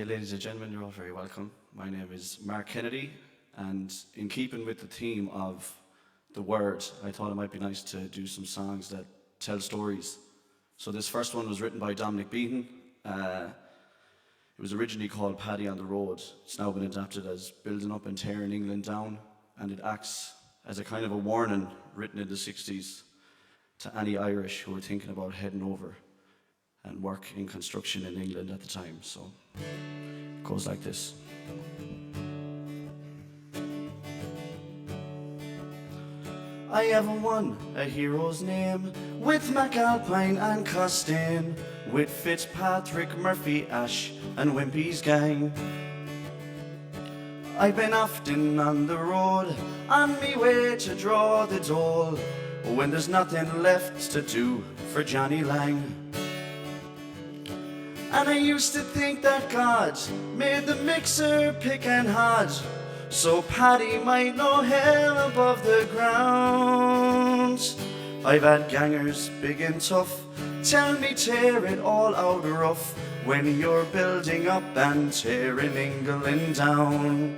Ladies and gentlemen, you're all very welcome. My name is Mark Kennedy, and in keeping with the theme of the word, I thought it might be nice to do some songs that tell stories. So this first one was written by Dominic Beaton. It was originally called Paddy on the Road. It's now been adapted as Building Up and Tearing England Down, and it acts as a kind of a warning written in the 60s to any Irish who were thinking about heading over and work in construction in England at the time. So it goes like this. I have won a hero's name with McAlpine and Costain, with Fitzpatrick, Murphy, Ash and Wimpy's gang. I've been often on the road, on me way to draw the dole, when there's nothing left to do for Johnny Lang. And I used to think that God made the mixer pick and hod, so Paddy might know hell above the ground. I've had gangers big and tough tell me tear it all out rough when you're building up and tearing England down.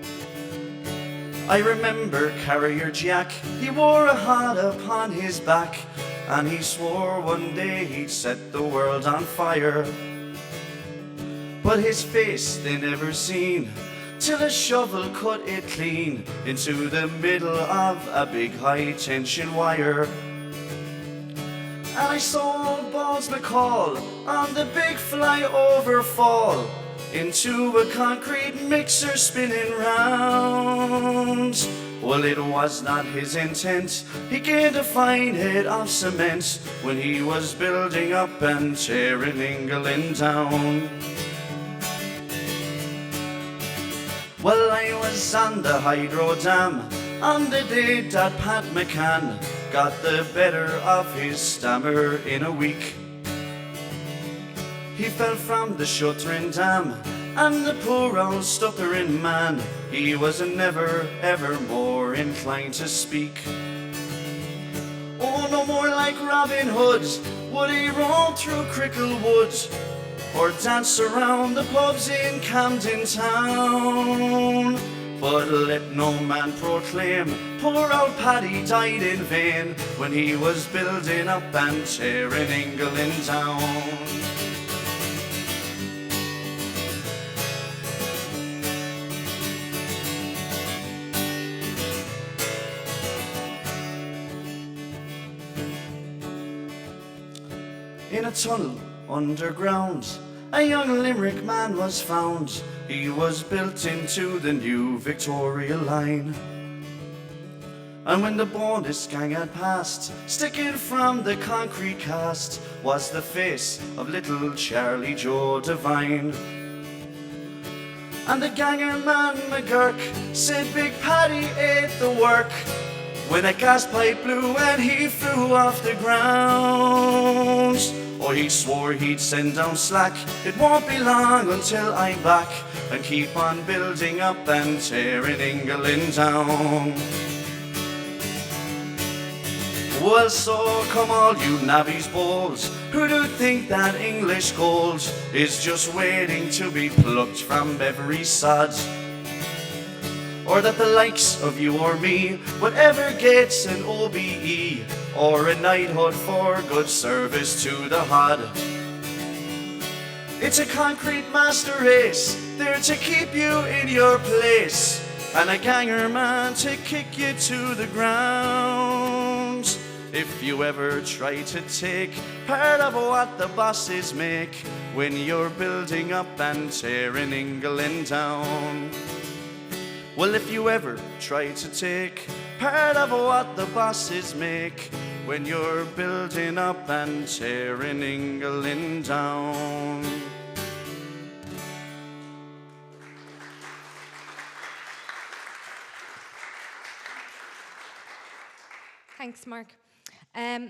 I remember Carrier Jack, he wore a hat upon his back, and he swore one day he'd set the world on fire. But his face they never seen, till a shovel cut it clean into the middle of a big high tension wire. And I saw old Balls McCall on the big flyover fall into a concrete mixer spinning round. Well, it was not his intent, he gained a fine head of cement when he was building up and tearing England down. Well, I was on the hydro dam on the day that Pat McCann got the better of his stammer in a week. He fell from the shuttering dam, and the poor old stuttering man, he was never ever more inclined to speak. Oh, no more like Robin Hood would he roam through Cricklewood, or dance around the pubs in Camden Town. But let no man proclaim poor old Paddy died in vain when he was building up and tearing England down. In a tunnel underground, a young Limerick man was found. He was built into the new Victoria line. And when the bonus gang had passed, sticking from the concrete cast was the face of little Charlie Joe Devine. And the ganger man McGurk said Big Paddy ate the work when a gas pipe blew and he flew off the ground. Oh, he swore he'd send down slack, it won't be long until I'm back, and keep on building up and tearing England down. Well, so come all you navvies bulls who do think that English gold is just waiting to be plucked from every sod, or that the likes of you or me would ever get an OBE or a knighthood for good service to the Hod. It's a concrete master race, there to keep you in your place, and a ganger man to kick you to the ground. If you ever try to take part of what the bosses make when you're building up and tearing England down. Well, if you ever try to take part of what the bosses make when you're building up and tearing England down. Thanks, Mark.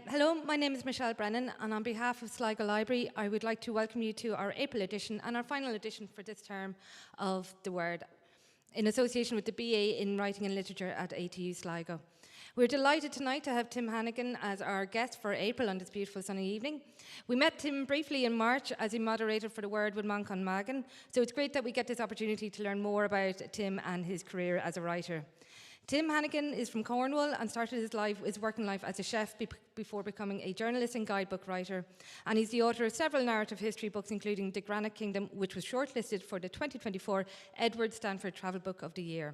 Hello, my name is Michelle Brennan, and on behalf of Sligo Library, I would like to welcome you to our April edition and our final edition for this term of The Word, in association with the BA in Writing and Literature at ATU Sligo. We're delighted tonight to have Tim Hannigan as our guest for April on this beautiful sunny evening. We met Tim briefly in March as he moderated for The Word with Mancon Magan, so it's great that we get this opportunity to learn more about Tim and his career as a writer. Tim Hannigan is from Cornwall and started his working life as a chef before becoming a journalist and guidebook writer. And he's the author of several narrative history books, including The Granite Kingdom, which was shortlisted for the 2024 Edward Stanford Travel Book of the Year.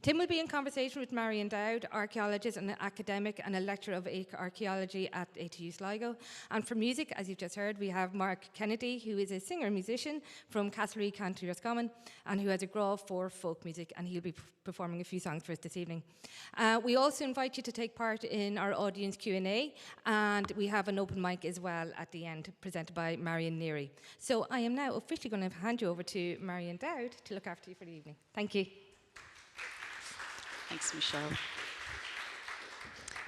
Tim will be in conversation with Marion Dowd, archaeologist and an academic and a lecturer of archaeology at ATU Sligo. And for music, as you've just heard, we have Mark Kennedy, who is a singer-musician from Castlereagh, County Roscommon, and who has a grow for folk music, and he'll be performing a few songs for us this evening. We also invite you to take part in our audience Q&A, and we have an open mic as well at the end, presented by Marion Neary. So I am now officially going to hand you over to Marion Dowd to look after you for the evening. Thank you. Thanks, Michelle.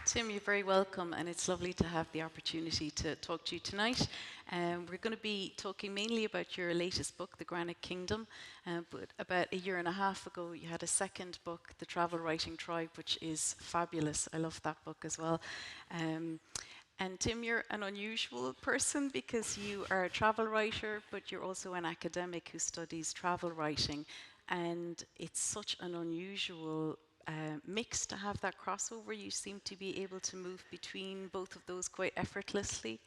Tim, you're very welcome, and it's lovely to have the opportunity to talk to you tonight. We're going to be talking mainly about your latest book, The Granite Kingdom, but about a year and a half ago you had a second book, The Travel Writing Tribe, which is fabulous. I love that book as well. And Tim, you're an unusual person because you are a travel writer, but you're also an academic who studies travel writing, and it's such an unusual mix to have that crossover. You seem to be able to move between both of those quite effortlessly.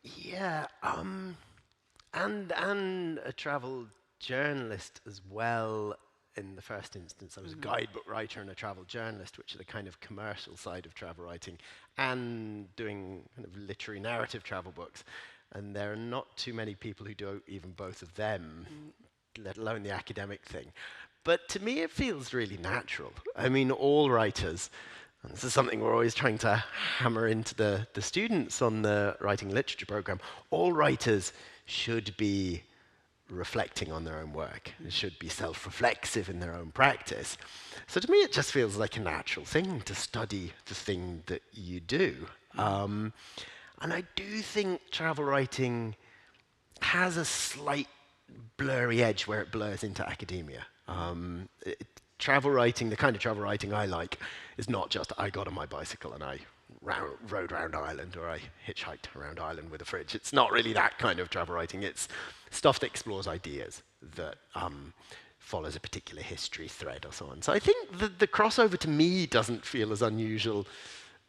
Yeah, and a travel journalist as well. In the first instance, I was a guidebook writer and a travel journalist, which are the kind of commercial side of travel writing, and doing kind of literary narrative travel books. And there are not too many people who do even both of them, let alone the academic thing. But to me, it feels really natural. I mean, all writers, and this is something we're always trying to hammer into the students on the writing literature program, all writers should be reflecting on their own work. They should be self-reflexive in their own practice. So to me, it just feels like a natural thing to study the thing that you do. And I do think travel writing has a slight blurry edge where it blurs into academia. Travel writing, the kind of travel writing I like, is not just I got on my bicycle and I rode around Ireland, or I hitchhiked around Ireland with a fridge. It's not really that kind of travel writing. It's stuff that explores ideas, that follows a particular history thread or so on. So I think the crossover to me doesn't feel as unusual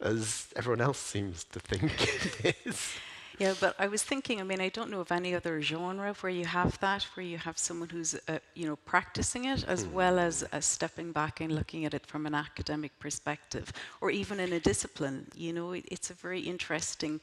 as everyone else seems to think it is. Yeah, but I was thinking, I mean, I don't know of any other genre where you have that, where you have someone who's, practicing it as well as stepping back and looking at it from an academic perspective, or even in a discipline. It's a very interesting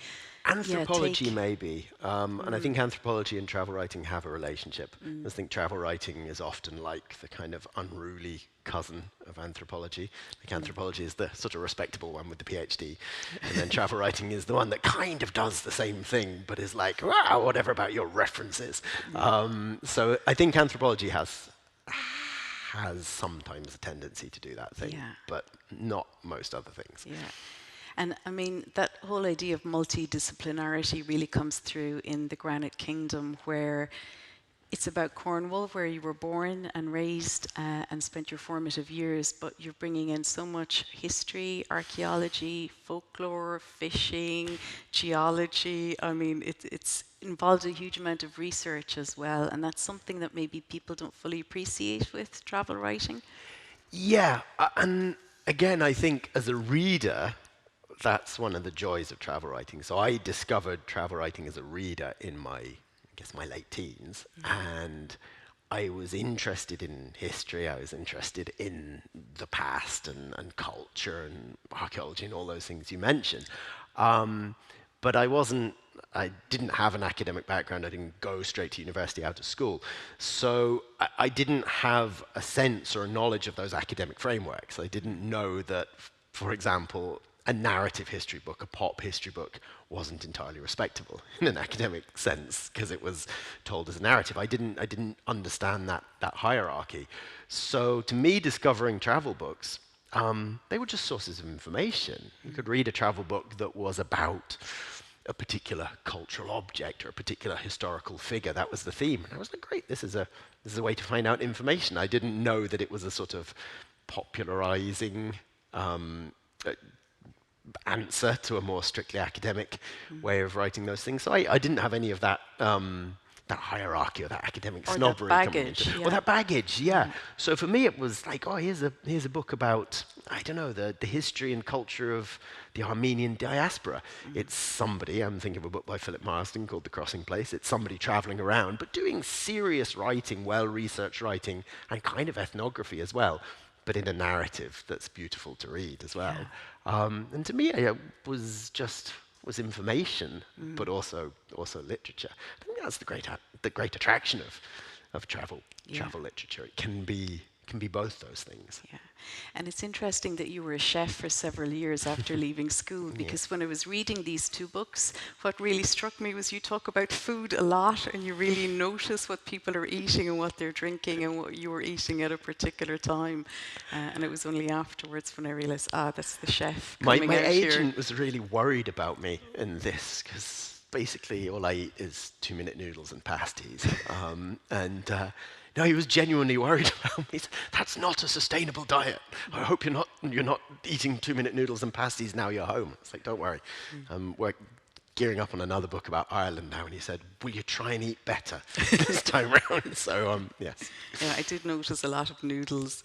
Anthropology, maybe. And I think anthropology and travel writing have a relationship. I think travel writing is often like the kind of unruly cousin of anthropology. Like anthropology is the sort of respectable one with the PhD, and then travel writing is the one that kind of does the same thing, but is like, wow, whatever about your references. So I think anthropology has sometimes a tendency to do that thing, but not most other things. Yeah. And I mean, that whole idea of multidisciplinarity really comes through in The Granite Kingdom, where it's about Cornwall, where you were born and raised and spent your formative years, but you're bringing in so much history, archaeology, folklore, fishing, geology. I mean, it's involved a huge amount of research as well, and that's something that maybe people don't fully appreciate with travel writing. Yeah, and again, I think as a reader, that's one of the joys of travel writing. So I discovered travel writing as a reader in my late teens, and I was interested in history, I was interested in the past and culture and archaeology and all those things you mentioned. But I didn't have an academic background. I didn't go straight to university out of school. So I didn't have a sense or a knowledge of those academic frameworks. I didn't know that, for example, a narrative history book, a pop history book, wasn't entirely respectable in an academic sense because it was told as a narrative. I didn't understand that hierarchy. So to me, discovering travel books, they were just sources of information. You could read a travel book that was about a particular cultural object or a particular historical figure. That was the theme. And I was like, great, this is a way to find out information. I didn't know that it was a sort of popularizing answer to a more strictly academic way of writing those things. So I didn't have any of that that hierarchy or that academic snobbery coming into it. Or that baggage, yeah. So for me it was like, oh, here's a book about, I don't know, the history and culture of the Armenian diaspora. It's somebody, I'm thinking of a book by Philip Marsden called The Crossing Place. It's somebody traveling around, but doing serious writing, well-researched writing, and kind of ethnography as well, but in a narrative that's beautiful to read as well. And to me, it was information, but also literature. I think that's the great attraction of travel literature. It can be both those things. Yeah, and it's interesting that you were a chef for several years after leaving school, because when I was reading these two books, what really struck me was you talk about food a lot, and you really notice what people are eating and what they're drinking and what you were eating at a particular time. And it was only afterwards when I realized, that's the chef coming my out agent here. was really worried about me in this, because basically all I eat is 2-minute noodles and pasties. No, he was genuinely worried about me. He said, that's not a sustainable diet. I hope you're not eating 2-minute noodles and pasties now you're home. It's like, don't worry. We're gearing up on another book about Ireland now, and he said, will you try and eat better this time round? So, yes. Yeah, I did notice a lot of noodles.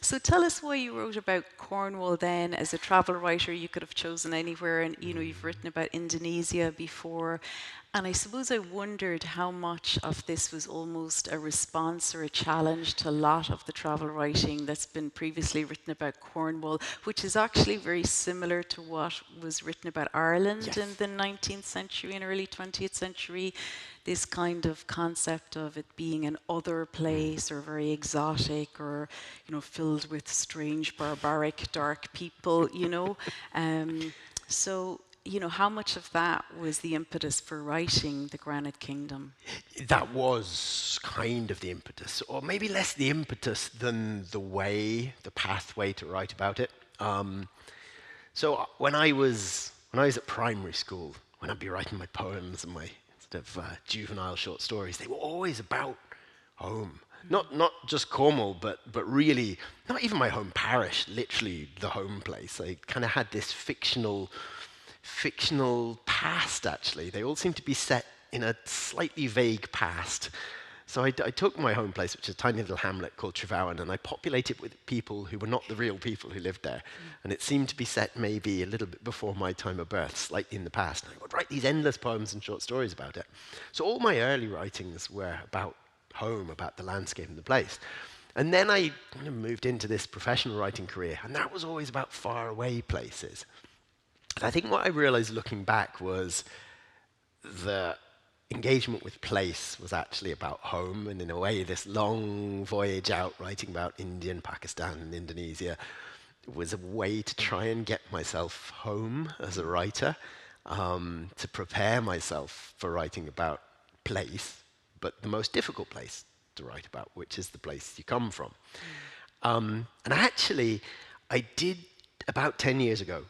So tell us why you wrote about Cornwall then. As a travel writer, you could have chosen anywhere, and you've written about Indonesia before. And I suppose I wondered how much of this was almost a response or a challenge to a lot of the travel writing that's been previously written about Cornwall, which is actually very similar to what was written about Ireland in the 19th century and early 20th century. This kind of concept of it being an other place, or very exotic, or filled with strange, barbaric, dark people. So how much of that was the impetus for writing the Granite Kingdom? That was kind of the impetus, or maybe less the impetus than the pathway to write about it. So when I was at primary school, when I'd be writing my poems and my sort of juvenile short stories, they were always about home. Not just Cornwall, but really, not even my home parish, literally the home place. I kind of had this fictional past, actually. They all seem to be set in a slightly vague past. So I took my home place, which is a tiny little hamlet called Trevowan, and I populated it with people who were not the real people who lived there. And it seemed to be set maybe a little bit before my time of birth, slightly in the past. And I would write these endless poems and short stories about it. So all my early writings were about home, about the landscape and the place. And then I moved into this professional writing career, and that was always about faraway places. And I think what I realized looking back was the engagement with place was actually about home, and in a way this long voyage out writing about India and Pakistan and Indonesia was a way to try and get myself home as a writer, to prepare myself for writing about place, but the most difficult place to write about, which is the place you come from. And I did, about 10 years ago,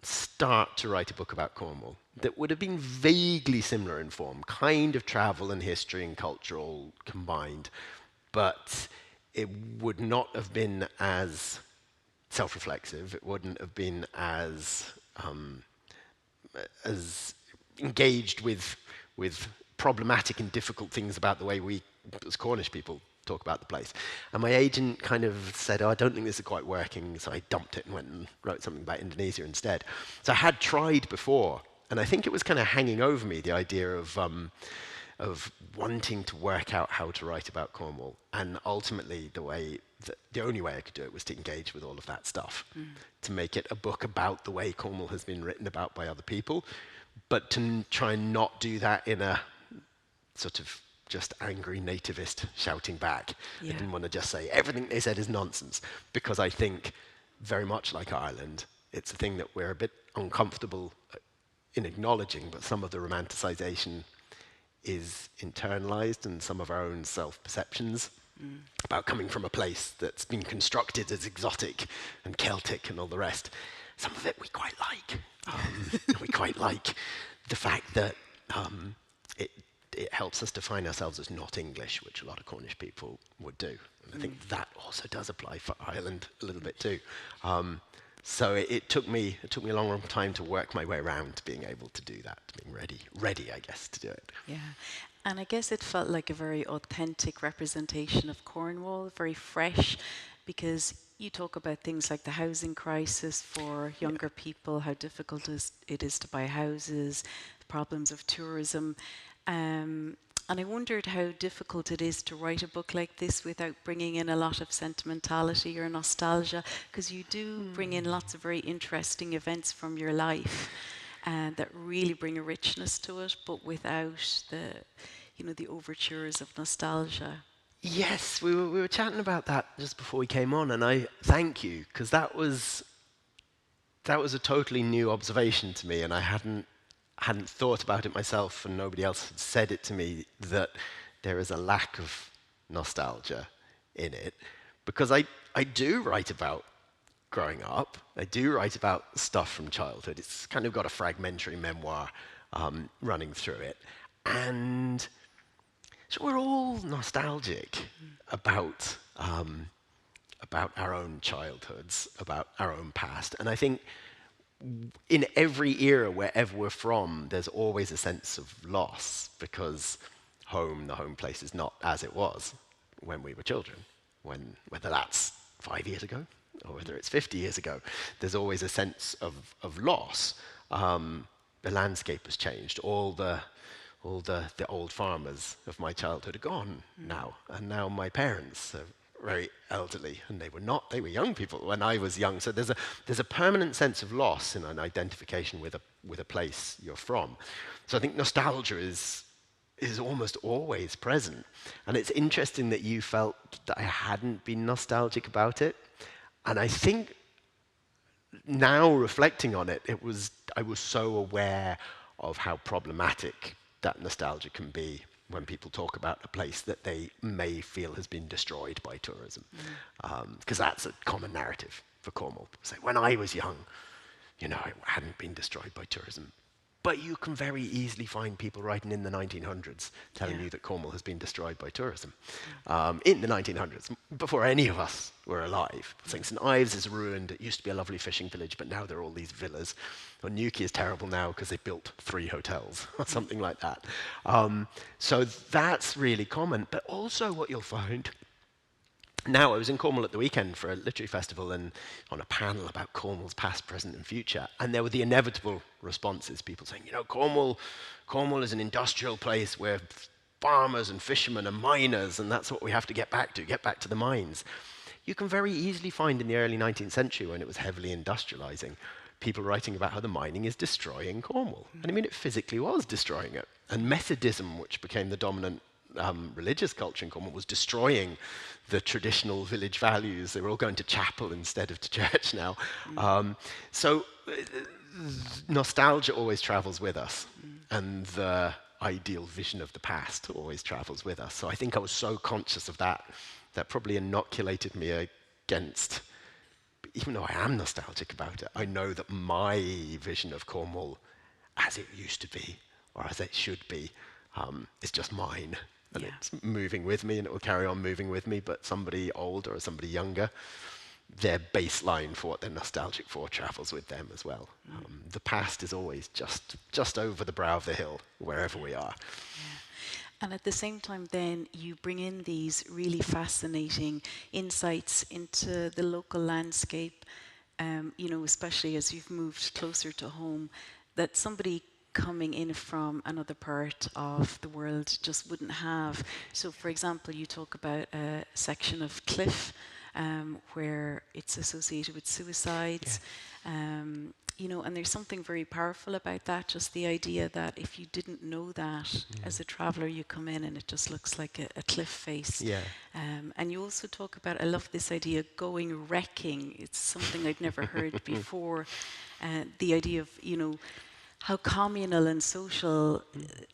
start to write a book about Cornwall that would have been vaguely similar in form, kind of travel and history and culture all combined, but it would not have been as self-reflexive. It wouldn't have been as engaged with problematic and difficult things about the way we, as Cornish people, talk about the place. And my agent kind of said, I don't think this is quite working, so I dumped it and went and wrote something about Indonesia instead. So I had tried before, and I think it was kind of hanging over me, the idea of of wanting to work out how to write about Cornwall. And ultimately, the only way I could do it was to engage with all of that stuff, to make it a book about the way Cornwall has been written about by other people, but to try and not do that in a sort of just angry nativist shouting back. Yeah. I didn't want to just say everything they said is nonsense, because I think, very much like Ireland, it's a thing that we're a bit uncomfortable in acknowledging, but some of the romanticization is internalized, and some of our own self-perceptions about coming from a place that's been constructed as exotic and Celtic and all the rest. Some of it we quite like. We quite like the fact that it helps us define ourselves as not English, which a lot of Cornish people would do. And I think that also does apply for Ireland a little bit too. So it took me a long, long time to work my way around being able to do that, being ready, I guess, to do it. Yeah. And I guess it felt like a very authentic representation of Cornwall, very fresh, because you talk about things like the housing crisis for younger people, how difficult it is to buy houses, the problems of tourism. And I wondered how difficult it is to write a book like this without bringing in a lot of sentimentality or nostalgia, because you do bring in lots of very interesting events from your life that really bring a richness to it, but without the overtures of nostalgia. Yes, we were chatting about that just before we came on, and I thank you, because that was a totally new observation to me, and I hadn't thought about it myself, and nobody else had said it to me, that there is a lack of nostalgia in it, because I do write about growing up. I do write about stuff from childhood. It's kind of got a fragmentary memoir running through it, and so we're all nostalgic about our own childhoods, about our own past, and I think in every era, wherever we're from, there's always a sense of loss, because the home place is not as it was when we were children. Whether that's 5 years ago or whether it's 50 years ago, there's always a sense of loss. The landscape has changed. All the old farmers of my childhood are gone now, and now my parents are very elderly, and they were young people when I was young. So there's a permanent sense of loss in an identification with a place you're from. So I think nostalgia is almost always present. And it's interesting that you felt that I hadn't been nostalgic about it. And I think now reflecting on it, I was so aware of how problematic that nostalgia can be when people talk about a place that they may feel has been destroyed by tourism. Because that's a common narrative for Cornwall. Say, when I was young, it hadn't been destroyed by tourism. But you can very easily find people writing in the 1900s telling you that Cornwall has been destroyed by tourism. In the 1900s, before any of us were alive. Saying St Ives is ruined, it used to be a lovely fishing village, but now there are all these villas. Or Newquay is terrible now because they built 3 hotels, or something like that. So that's really common. But also what you'll find, now I was in Cornwall at the weekend for a literary festival and on a panel about Cornwall's past, present and future, and there were the inevitable responses, people saying, Cornwall is an industrial place where farmers and fishermen and miners, and that's what we have to get back to the mines. You can very easily find in the early 19th century, when it was heavily industrializing, people writing about how the mining is destroying Cornwall. And I mean, it physically was destroying it. And Methodism, which became the dominant religious culture in Cornwall, was destroying the traditional village values. They were all going to chapel instead of to church now. So nostalgia always travels with us, and the ideal vision of the past always travels with us. So I think I was so conscious of that probably inoculated me against, even though I am nostalgic about it, I know that my vision of Cornwall as it used to be, or as it should be, is just mine. And it's moving with me, and it will carry on moving with me, but somebody older or somebody younger, their baseline for what they're nostalgic for travels with them as well. The past is always just over the brow of the hill, wherever we are. Yeah. And at the same time then, you bring in these really fascinating insights into the local landscape, especially as you've moved closer to home, that somebody coming in from another part of the world just wouldn't have. So, for example, you talk about a section of cliff where it's associated with suicides. You know, and there's something very powerful about that, just the idea that if you didn't know that as a traveller, you come in and it just looks like a cliff face. And you also talk about, I love this idea, going wrecking. It's something I'd never heard before. The idea of, you know, how communal and social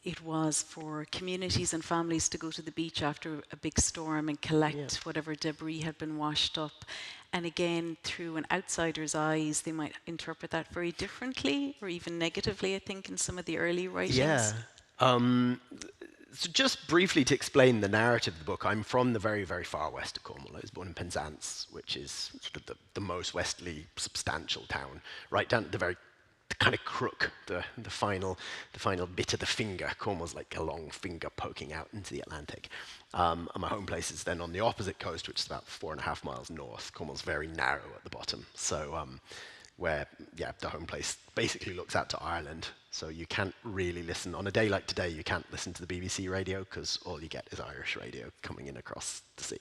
it was for communities and families to go to the beach after a big storm and collect whatever debris had been washed up. And again, through an outsider's eyes, they might interpret that very differently, or even negatively, I think, in some of the early writings. So just briefly to explain the narrative of the book, I'm from the very, very far west of Cornwall. I was born in Penzance, which is sort of the most westerly substantial town, right down at the kind of crook, the final bit of the finger. Cornwall's like a long finger poking out into the Atlantic. And my home place is then on the opposite coast, which is about 4.5 miles north. Cornwall's very narrow at the bottom. So where, the home place basically looks out to Ireland. So you can't really listen. On a day like today, you can't listen to the BBC radio because all you get is Irish radio coming in across the sea.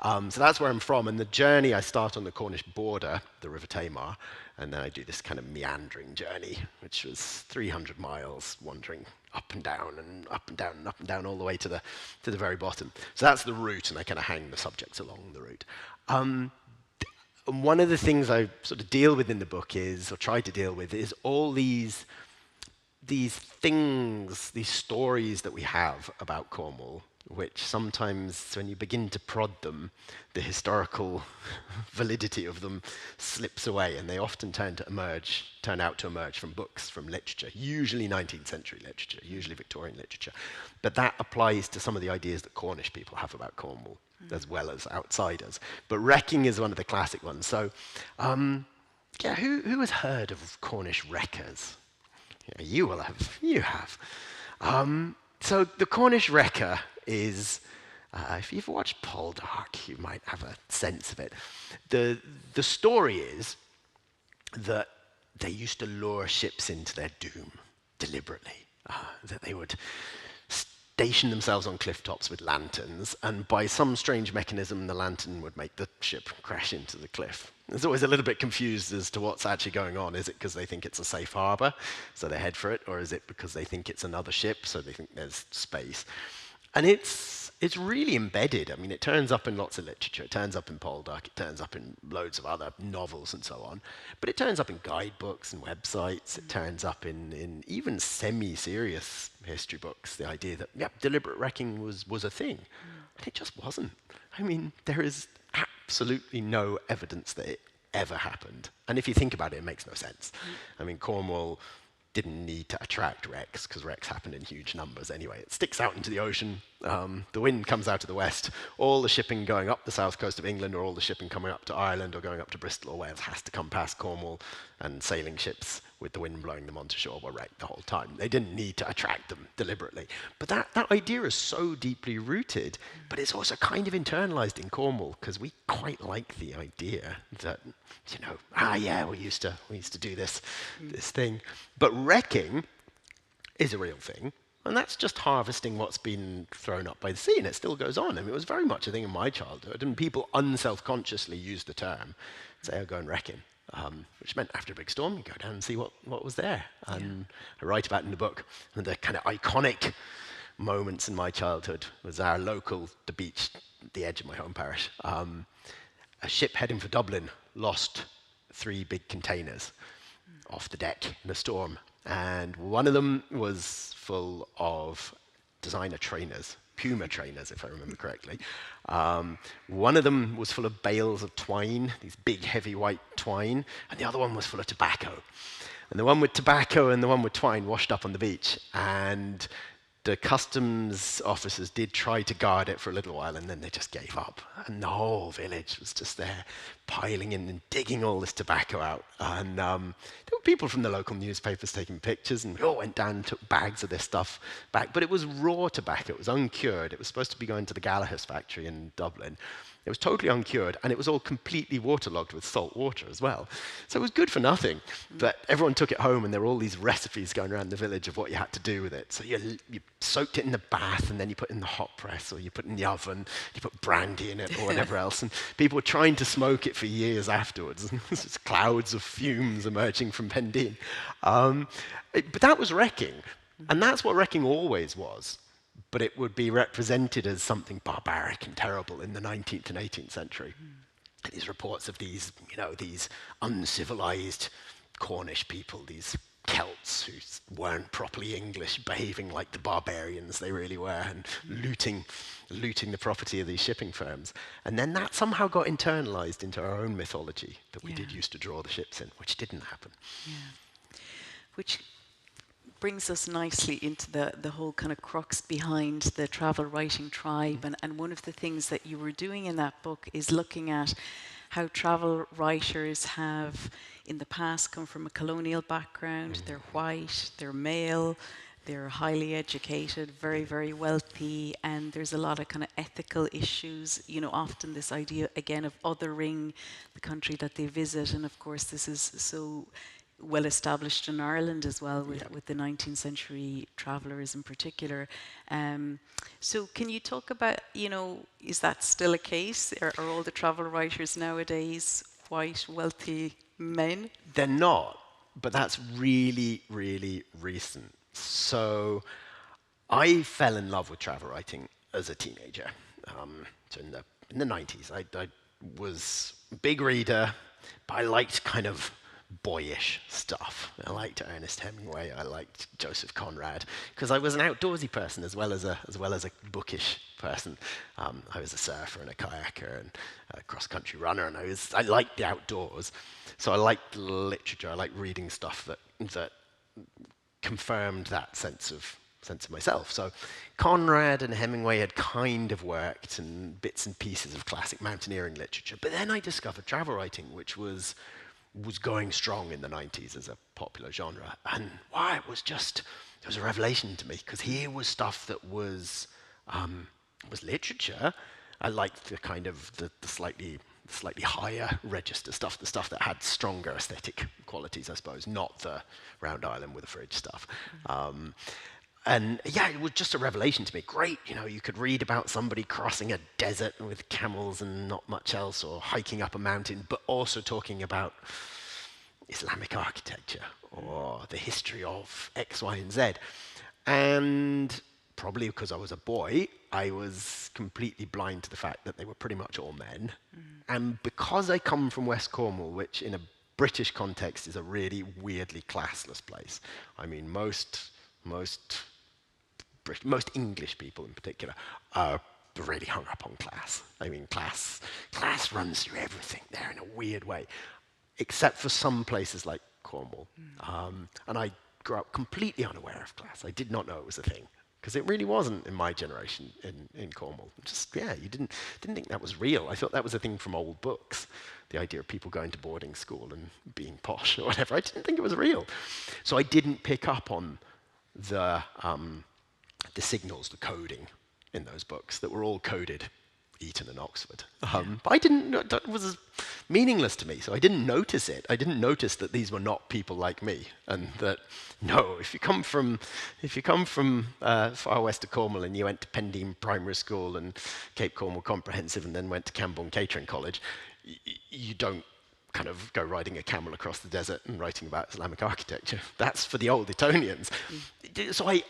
So that's where I'm from. And the journey, I start on the Cornish border, the River Tamar, and then I do this kind of meandering journey, which was 300 miles, wandering up and down and up and down and up and down all the way to the very bottom. So that's the route, and I kind of hang the subjects along the route. And one of the things I sort of deal with in the book is, or try to deal with, is all these things, these stories that we have about Cornwall, which sometimes, when you begin to prod them, the historical validity of them slips away, and they often turn out to emerge from books, from literature, usually 19th century literature, usually Victorian literature. But that applies to some of the ideas that Cornish people have about Cornwall, as well as outsiders. But wrecking is one of the classic ones. So, who has heard of Cornish wreckers? Yeah, you will have. You have. So the Cornish wrecker is, if you've watched Poldark, you might have a sense of it. The story is that they used to lure ships into their doom deliberately, that they would station themselves on cliff tops with lanterns, and by some strange mechanism, the lantern would make the ship crash into the cliff. There's always a little bit confused as to what's actually going on. Is it because they think it's a safe harbor, so they head for it, or is it because they think it's another ship, so they think there's space? And it's really embedded. I mean, it turns up in lots of literature. It turns up in Poldark. It turns up in loads of other novels and so on. But it turns up in guidebooks and websites. It turns up in even semi-serious history books, the idea that, deliberate wrecking was a thing. And it just wasn't. I mean, there is absolutely no evidence that it ever happened. And if you think about it, it makes no sense. I mean, Cornwall didn't need to attract wrecks, because wrecks happened in huge numbers anyway. It sticks out into the ocean. The wind comes out of the west. All the shipping going up the south coast of England, or all the shipping coming up to Ireland or going up to Bristol or Wales, has to come past Cornwall, and sailing ships with the wind blowing them onto shore were wrecked the whole time. They didn't need to attract them deliberately. But that idea is so deeply rooted, but it's also kind of internalized in Cornwall, because we quite like the idea that, we used to do this thing. But wrecking is a real thing, and that's just harvesting what's been thrown up by the sea, and it still goes on. I mean, it was very much a thing in my childhood, and people unselfconsciously used the term, say, go and wrecking. Which meant after a big storm, you go down and see what was there. And I write about in the book, and the kind of iconic moments in my childhood was the beach at the edge of my home parish. A ship heading for Dublin lost 3 big containers off the deck in a storm. And one of them was full of designer trainers, Puma trainers, if I remember correctly. One of them was full of bales of twine, these big, heavy white twine, and the other one was full of tobacco. And the one with tobacco and the one with twine washed up on the beach, and the customs officers did try to guard it for a little while, and then they just gave up. And the whole village was just there, piling in and digging all this tobacco out. And there were people from the local newspapers taking pictures, and we all went down and took bags of this stuff back. But it was raw tobacco. It was uncured. It was supposed to be going to the Galahus factory in Dublin. It was totally uncured, and it was all completely waterlogged with salt water as well. So it was good for nothing. But everyone took it home, and there were all these recipes going around the village of what you had to do with it. So you soaked it in the bath, and then you put it in the hot press, or you put it in the oven, you put brandy in it, or whatever else. And people were trying to smoke it for years afterwards. Just clouds of fumes emerging from Pendeen. But that was wrecking. And that's what wrecking always was. But it would be represented as something barbaric and terrible in the 19th and 18th century. These reports of these, these uncivilized Cornish people, these Celts who weren't properly English, behaving like the barbarians they really were, and looting the property of these shipping firms. And then that somehow got internalized into our own mythology that we did used to draw the ships in, which didn't happen. Yeah. Which brings us nicely into the whole kind of crux behind the travel writing tribe. And one of the things that you were doing in that book is looking at how travel writers have in the past come from a colonial background. They're white, they're male, they're highly educated, very, very wealthy, and there's a lot of kind of ethical issues, often this idea again of othering the country that they visit. And of course this is so well established in Ireland as well with the 19th century travellers in particular. So can you talk about, is that still a case? Are all the travel writers nowadays white, wealthy men? They're not, but that's really, really recent. So I fell in love with travel writing as a teenager. So in the 90s, I was a big reader, but I liked kind of boyish stuff. I liked Ernest Hemingway. I liked Joseph Conrad because I was an outdoorsy person as well as a bookish person. I was a surfer and a kayaker and a cross-country runner, and I liked the outdoors. So I liked literature. I liked reading stuff that confirmed that sense of myself. So Conrad and Hemingway had kind of worked and bits and pieces of classic mountaineering literature. But then I discovered travel writing, which was going strong in the 90s as a popular genre. And it was a revelation to me, because here was stuff that was literature. I liked the kind of the slightly higher register stuff, the stuff that had stronger aesthetic qualities, I suppose, not the round island with a fridge stuff. And yeah, it was just a revelation to me. Great, you could read about somebody crossing a desert with camels and not much else, or hiking up a mountain, but also talking about Islamic architecture or the history of X, Y, and Z. And probably because I was a boy, I was completely blind to the fact that they were pretty much all men. And because I come from West Cornwall, which in a British context is a really weirdly classless place. I mean, most English people in particular are really hung up on class. I mean, class runs through everything there in a weird way, except for some places like Cornwall. And I grew up completely unaware of class. I did not know it was a thing, because it really wasn't in my generation in Cornwall. Just, you didn't think that was real. I thought that was a thing from old books, the idea of people going to boarding school and being posh or whatever. I didn't think it was real. So I didn't pick up on the signals, the coding in those books that were all coded Eton and Oxford. But I didn't know, that was meaningless to me, so I didn't notice it. I didn't notice that these were not people like me, and that, if you come from far west of Cornwall and you went to Pendeen Primary School and Cape Cornwall Comprehensive and then went to Camborne Catering College, you don't kind of go riding a camel across the desert and writing about Islamic architecture. That's for the old Etonians. So I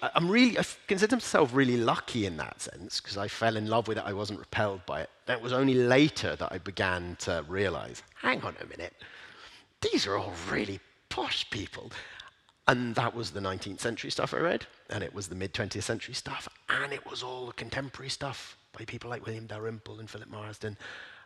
consider myself really lucky in that sense, because I fell in love with it. I wasn't repelled by it. It was only later that I began to realize, hang on a minute, these are all really posh people. And that was the 19th century stuff I read, and it was the mid-20th century stuff, and it was all the contemporary stuff by people like William Dalrymple and Philip Marsden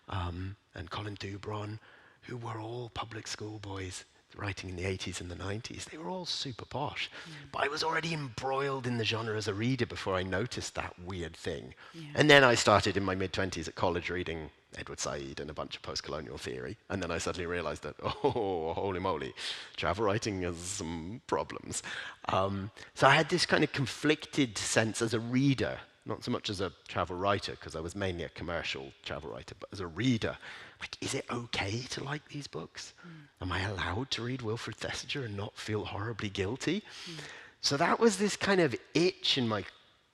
and Colin Dubron, who were all public school boys writing in the 80s and the 90s. They were all super posh. But I was already embroiled in the genre as a reader before I noticed that weird thing. And then I started in my mid-20s at college reading Edward Said and a bunch of post-colonial theory. And then I suddenly realized that, oh, holy moly, travel writing has some problems. So I had this kind of conflicted sense as a reader not so much as a travel writer, because I was mainly a commercial travel writer, but as a reader, like, is it okay to like these books? Am I allowed to read Wilfrid Thesiger and not feel horribly guilty? So that was this kind of itch in my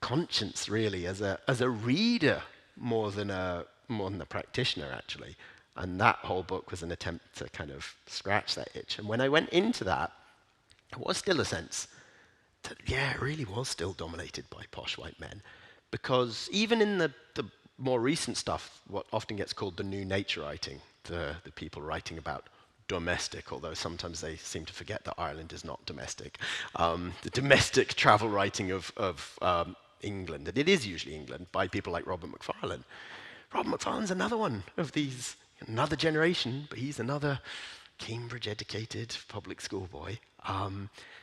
conscience, really, as a reader more than a practitioner, actually. And that whole book was an attempt to kind of scratch that itch. And when I went into that, there was still a sense that, yeah, it really was still dominated by posh white men. Because even in the more recent stuff, what often gets called the new nature writing, the people writing about domestic, although sometimes they seem to forget that Ireland is not domestic, the domestic travel writing of England, and it is usually England, by people like Robert Macfarlane. Robert Macfarlane's another one of these, another generation, but he's another Cambridge-educated public school boy.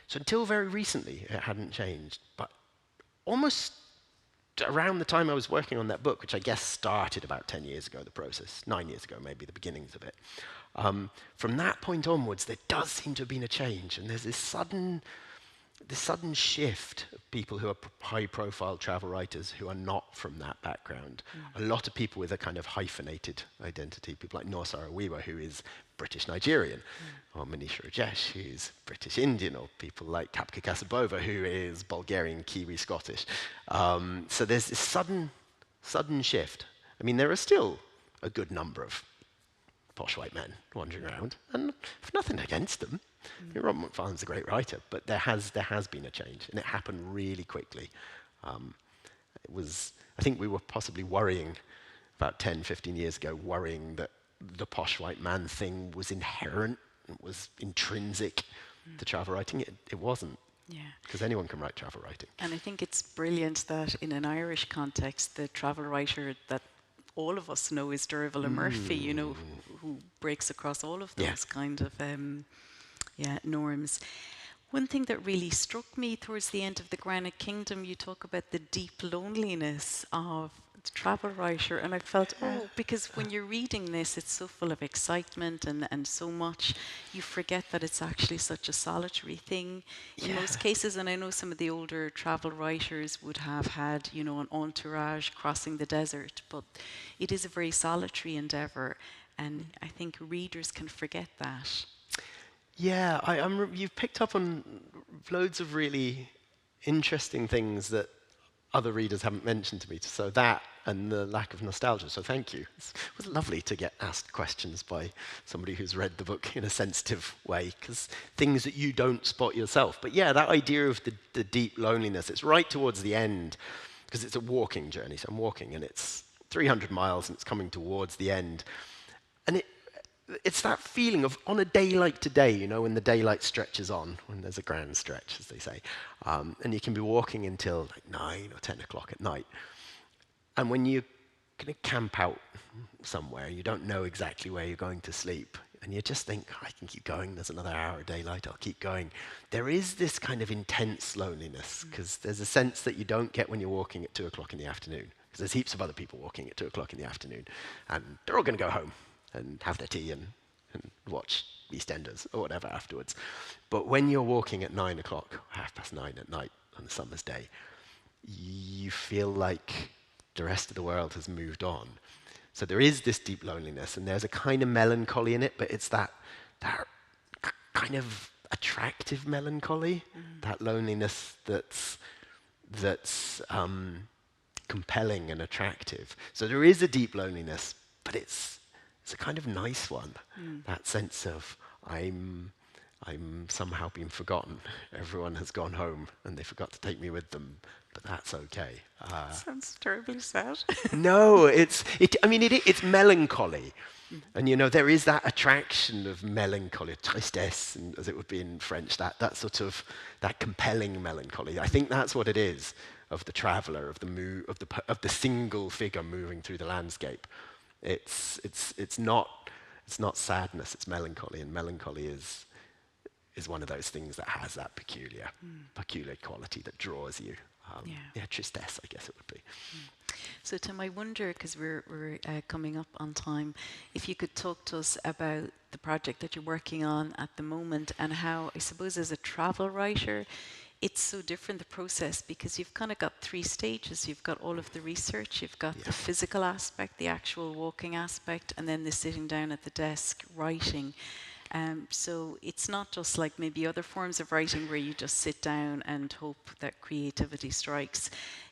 So until very recently, it hadn't changed. But almost around the time I was working on that book, which I guess started about 10 years ago, the process, 9 years ago, maybe the beginnings of it, from that point onwards, there does seem to have been a change. And there's this sudden shift of people who are high-profile travel writers who are not from that background. A lot of people with a kind of hyphenated identity, people like Norsara Wiwa, who is British-Nigerian, or Manisha Rajesh, who's British-Indian, or people like Kapka Kasabova, who is Bulgarian, Kiwi, Scottish. So there's this sudden shift. I mean, there are still a good number of posh white men wandering around, and I've nothing against them. Robert Macfarlane's a great writer, but there has been a change, and it happened really quickly. I think we were possibly worrying about 10, 15 years ago, worrying that the posh white man thing was inherent, it was intrinsic to travel writing. It wasn't. Yeah. Because anyone can write travel writing. And I think it's brilliant that in an Irish context, the travel writer that all of us know is Derville Murphy, you know, who breaks across all of those kind of norms. One thing that really struck me towards the end of the Granite Kingdom, you talk about the deep loneliness of the travel writer, and I felt, because when you're reading this, it's so full of excitement and so much, you forget that it's actually such a solitary thing in most cases. And I know some of the older travel writers would have had, you know, an entourage crossing the desert, but it is a very solitary endeavour, and I think readers can forget that. Yeah, you've picked up on loads of really interesting things that other readers haven't mentioned to me. So that and the lack of nostalgia. So thank you. It was lovely to get asked questions by somebody who's read the book in a sensitive way, because things that you don't spot yourself. But yeah, that idea of the deep loneliness, it's right towards the end, because it's a walking journey. So I'm walking, and it's 300 miles, and it's coming towards the end. And it's that feeling of, on a day like today, you know, when the daylight stretches on, when there's a grand stretch, as they say, and you can be walking until like 9 or 10 o'clock at night. And when you're going to camp out somewhere, you don't know exactly where you're going to sleep, and you just think, I can keep going, there's another hour of daylight, I'll keep going. There is this kind of intense loneliness, because there's a sense that you don't get when you're walking at 2 o'clock in the afternoon, because there's heaps of other people walking at 2 o'clock in the afternoon, and they're all going to go home and have their tea and watch EastEnders or whatever afterwards. But when you're walking at 9 o'clock, 9:30 at night on a summer's day, you feel like the rest of the world has moved on. So there is this deep loneliness, and there's a kind of melancholy in it, but it's that kind of attractive melancholy, that loneliness that's compelling and attractive. So there is a deep loneliness, but it's a kind of nice one. That sense of I'm somehow being forgotten. Everyone has gone home, and they forgot to take me with them, but that's okay. Sounds terribly sad. No, it's melancholy. And you know, there is that attraction of melancholy, tristesse, and as it would be in French, that sort of that compelling melancholy. I think that's what it is, of the traveller, of the single figure moving through the landscape. It's not sadness, it's melancholy, and melancholy is one of those things that has that peculiar quality that draws you. Tristesse, I guess it would be. So Tim, I wonder, because we're coming up on time, if you could talk to us about the project that you're working on at the moment, and how, I suppose, as a travel writer, it's so different, the process, because you've kind of got three stages. You've got all of the research, you've got the physical aspect, the actual walking aspect, and then the sitting down at the desk writing. So it's not just like maybe other forms of writing where you just sit down and hope that creativity strikes.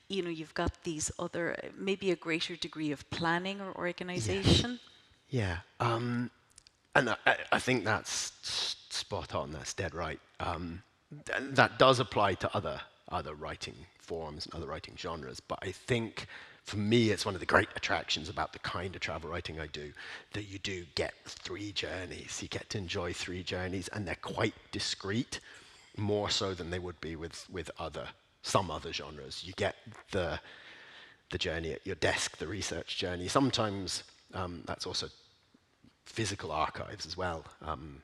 You know, you've got these other, maybe a greater degree of planning or organization. Yeah. And I think that's spot on. That's dead right. That does apply to other writing forms and other writing genres. But I think for me, it's one of the great attractions about the kind of travel writing I do, that you do get 3 journeys. You get to enjoy 3 journeys, and they're quite discrete, more so than they would be with some other genres. You get the journey at your desk, the research journey. Sometimes that's also physical archives as well.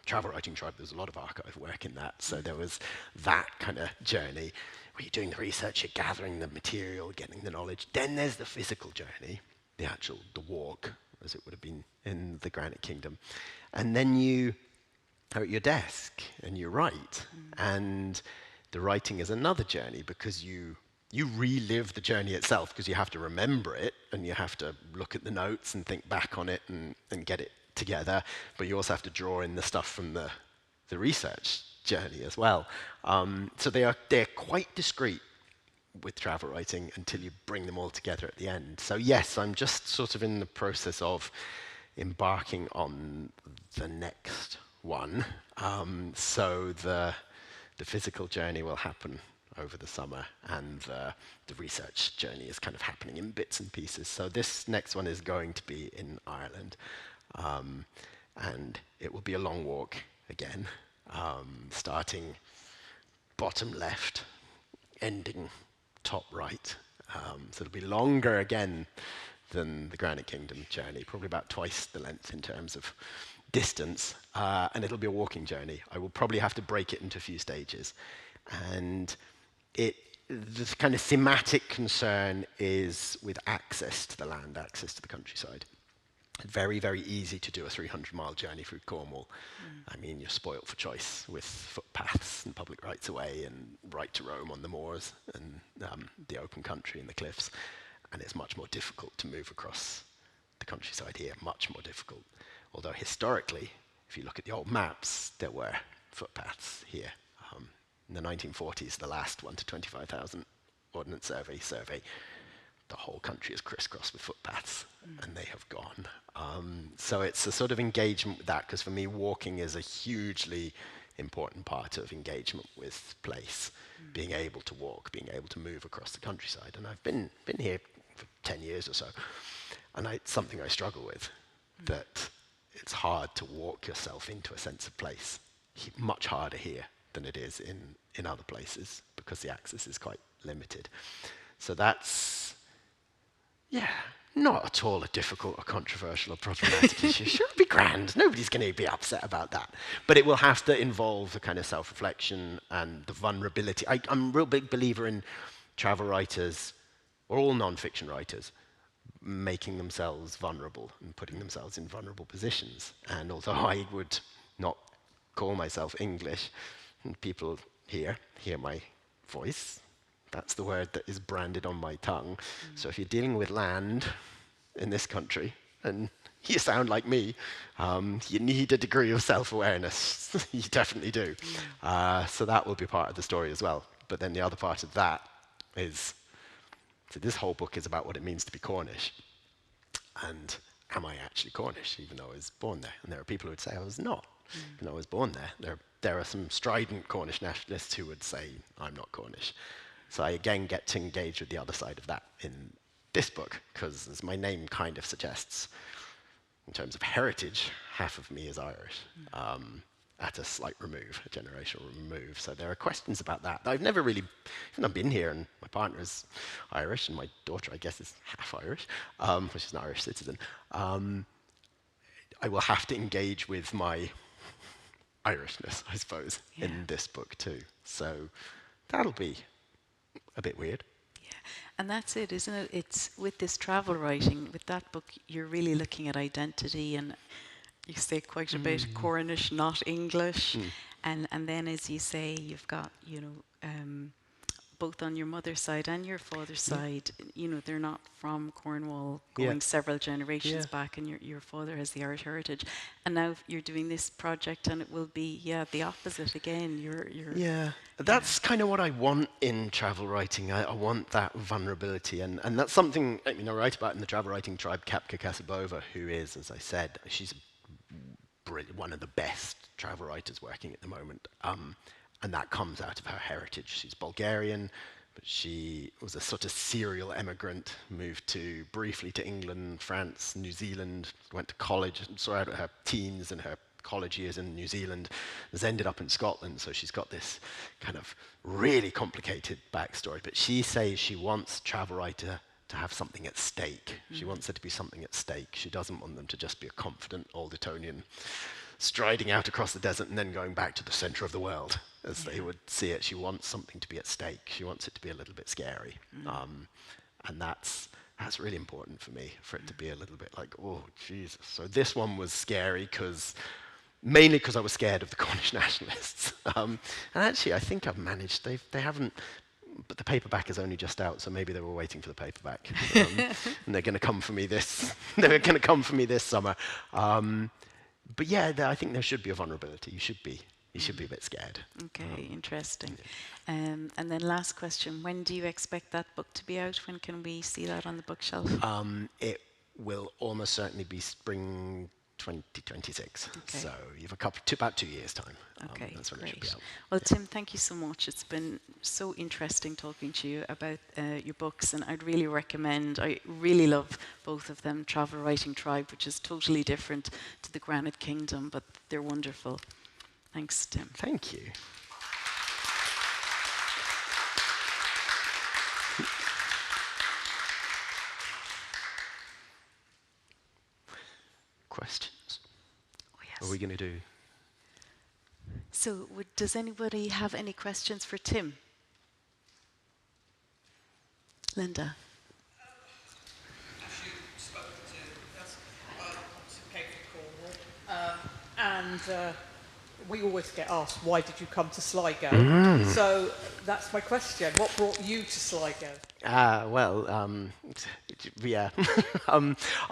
Travel Writing Tribe, there's a lot of archive work in that. So there was that kind of journey where you're doing the research, you're gathering the material, getting the knowledge. Then there's the physical journey, the walk, as it would have been in the Granite Kingdom. And then you are at your desk and you write. And the writing is another journey, because you relive the journey itself, because you have to remember it and you have to look at the notes and think back on it and get it together, but you also have to draw in the stuff from the research journey as well. So they're quite discrete with travel writing until you bring them all together at the end. So yes, I'm just sort of in the process of embarking on the next one. So the physical journey will happen over the summer, and the research journey is kind of happening in bits and pieces. So this next one is going to be in Ireland. And it will be a long walk again, starting bottom left, ending top right. So it'll be longer again than the Granite Kingdom journey, probably about twice the length in terms of distance, and it'll be a walking journey. I will probably have to break it into a few stages. And the kind of thematic concern is with access to the land, access to the countryside. Very, very easy to do a 300-mile journey through Cornwall. I mean, you're spoilt for choice with footpaths and public rights-of-way and right to roam on the moors and the open country and the cliffs. And it's much more difficult to move across the countryside here, much more difficult. Although historically, if you look at the old maps, there were footpaths here. In the 1940s, the last 1 to 25,000 Ordnance Survey, the whole country is crisscrossed with footpaths, and they have gone. So it's a sort of engagement with that, because for me, walking is a hugely important part of engagement with place, being able to walk, being able to move across the countryside. And I've been here for 10 years or so, and it's something I struggle with, that it's hard to walk yourself into a sense of place. Much harder here than it is in other places, because the access is quite limited. So that's, not at all a difficult or controversial or problematic issue. Sure, it'll be grand. Nobody's going to be upset about that. But it will have to involve the kind of self-reflection and the vulnerability. I'm a real big believer in travel writers, or all non-fiction writers, making themselves vulnerable and putting themselves in vulnerable positions. And although I would not call myself English, people hear my voice. That's the word that is branded on my tongue. So if you're dealing with land in this country, and you sound like me, you need a degree of self-awareness. You definitely do. So that will be part of the story as well. But then the other part of that is, so this whole book is about what it means to be Cornish. And am I actually Cornish, even though I was born there? And there are people who would say I was not, even though I was born there. There are some strident Cornish nationalists who would say I'm not Cornish. So I again get to engage with the other side of that in this book, because as my name kind of suggests, in terms of heritage, half of me is Irish, at a slight remove, a generational remove. So there are questions about that. I've never really, even though I've been here and my partner is Irish and my daughter, I guess, is half Irish, which is an Irish citizen, I will have to engage with my Irishness, I suppose, in this book too. So that'll be a bit weird. Yeah, and that's it, isn't it? It's with this travel writing, with that book, you're really looking at identity, and you say quite a bit Cornish, not English. And then, as you say, you've got, both on your mother's side and your father's side, they're not from Cornwall, going several generations back, and your father has the Irish heritage. And now you're doing this project, and it will be, the opposite again. You're That's kind of what I want in travel writing. I want that vulnerability, and that's something I write about in the travel writing tribe. Kapka Kasabova, who is, as I said, she's one of the best travel writers working at the moment. And that comes out of her heritage. She's Bulgarian, but she was a sort of serial emigrant, moved briefly to England, France, New Zealand, went to college, saw out her teens and her college years in New Zealand, has ended up in Scotland, so she's got this kind of really complicated backstory. But she says she wants travel writer to have something at stake. She wants there to be something at stake. She doesn't want them to just be a confident Alditonian striding out across the desert and then going back to the center of the world, as they would see it. She wants something to be at stake. She wants it to be a little bit scary. And that's really important for me, for it to be a little bit like, oh, Jesus. So this one was scary mainly because I was scared of the Cornish nationalists. And actually, I think I've managed, they haven't, but the paperback is only just out, so maybe they were waiting for the paperback. And they're going to come for me this summer. But yeah, I think there should be a vulnerability. You should be a bit scared. Okay, interesting. And then last question, when do you expect that book to be out? When can we see that on the bookshelf? It will almost certainly be spring 2026. Okay. So you've about 2 years' time. Okay, that's when great. it should be out. Well, Tim, thank you so much. It's been so interesting talking to you about your books, and I'd really recommend, I really love both of them, Travel Writing Tribe, which is totally different to the Granite Kingdom, but they're wonderful. Thanks, Tim. Thank you. Questions? Oh, yes. What are we going to do? So, does anybody have any questions for Tim? Linda? As you spoke to came from Cornwall, and we always get asked, why did you come to Sligo? So that's my question. What brought you to Sligo? I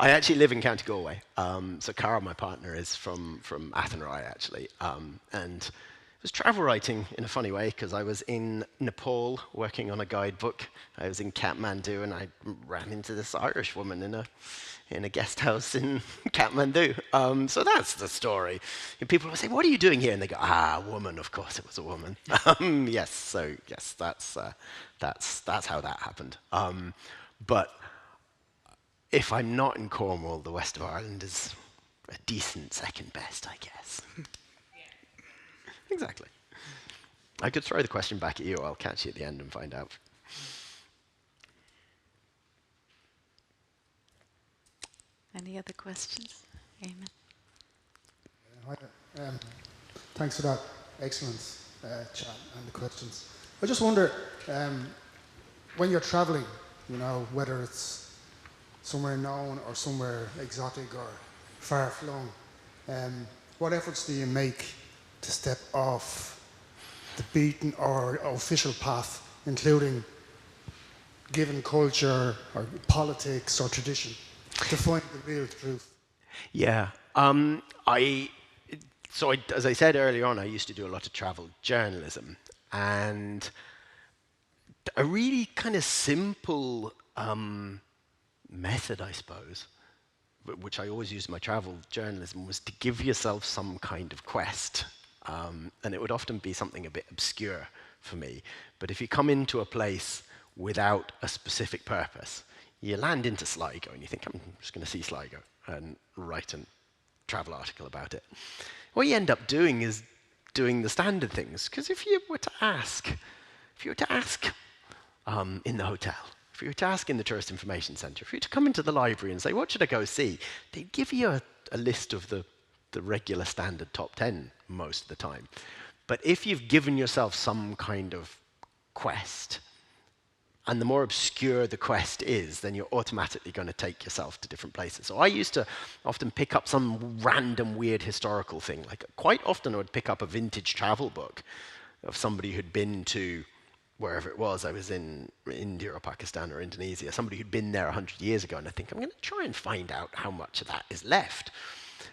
actually live in County Galway. So Cara, my partner, is from Athenry, actually. And it was travel writing in a funny way, because I was in Nepal working on a guidebook. I was in Kathmandu, and I ran into this Irish woman in a guest house in Kathmandu. So that's the story. And people will say, what are you doing here? And they go, woman, of course it was a woman. Yes, that's how that happened. But if I'm not in Cornwall, the west of Ireland is a decent second best, I guess. Exactly. I could throw the question back at you, or I'll catch you at the end and find out. Any other questions? Eamon? Hi. Thanks for that excellent chat and the questions. I just wonder, when you're traveling, whether it's somewhere known or somewhere exotic or far-flung, what efforts do you make to step off the beaten or official path, including given culture or politics or tradition, to find the real truth? Yeah. As I said earlier on, I used to do a lot of travel journalism, and a really kind of simple method, I suppose, which I always used in my travel journalism, was to give yourself some kind of quest. And it would often be something a bit obscure for me. But if you come into a place without a specific purpose, you land into Sligo and you think, I'm just going to see Sligo and write a travel article about it. What you end up doing is doing the standard things. Because if you were to ask in the hotel, if you were to ask in the tourist information centre, if you were to come into the library and say, what should I go see? They'd give you a list of the regular standard top 10 most of the time. But if you've given yourself some kind of quest, and the more obscure the quest is, then you're automatically going to take yourself to different places. So I used to often pick up some random weird historical thing. Like quite often I would pick up a vintage travel book of somebody who'd been to wherever it was. I was in India or Pakistan or Indonesia, somebody who'd been there 100 years ago, and I think I'm going to try and find out how much of that is left.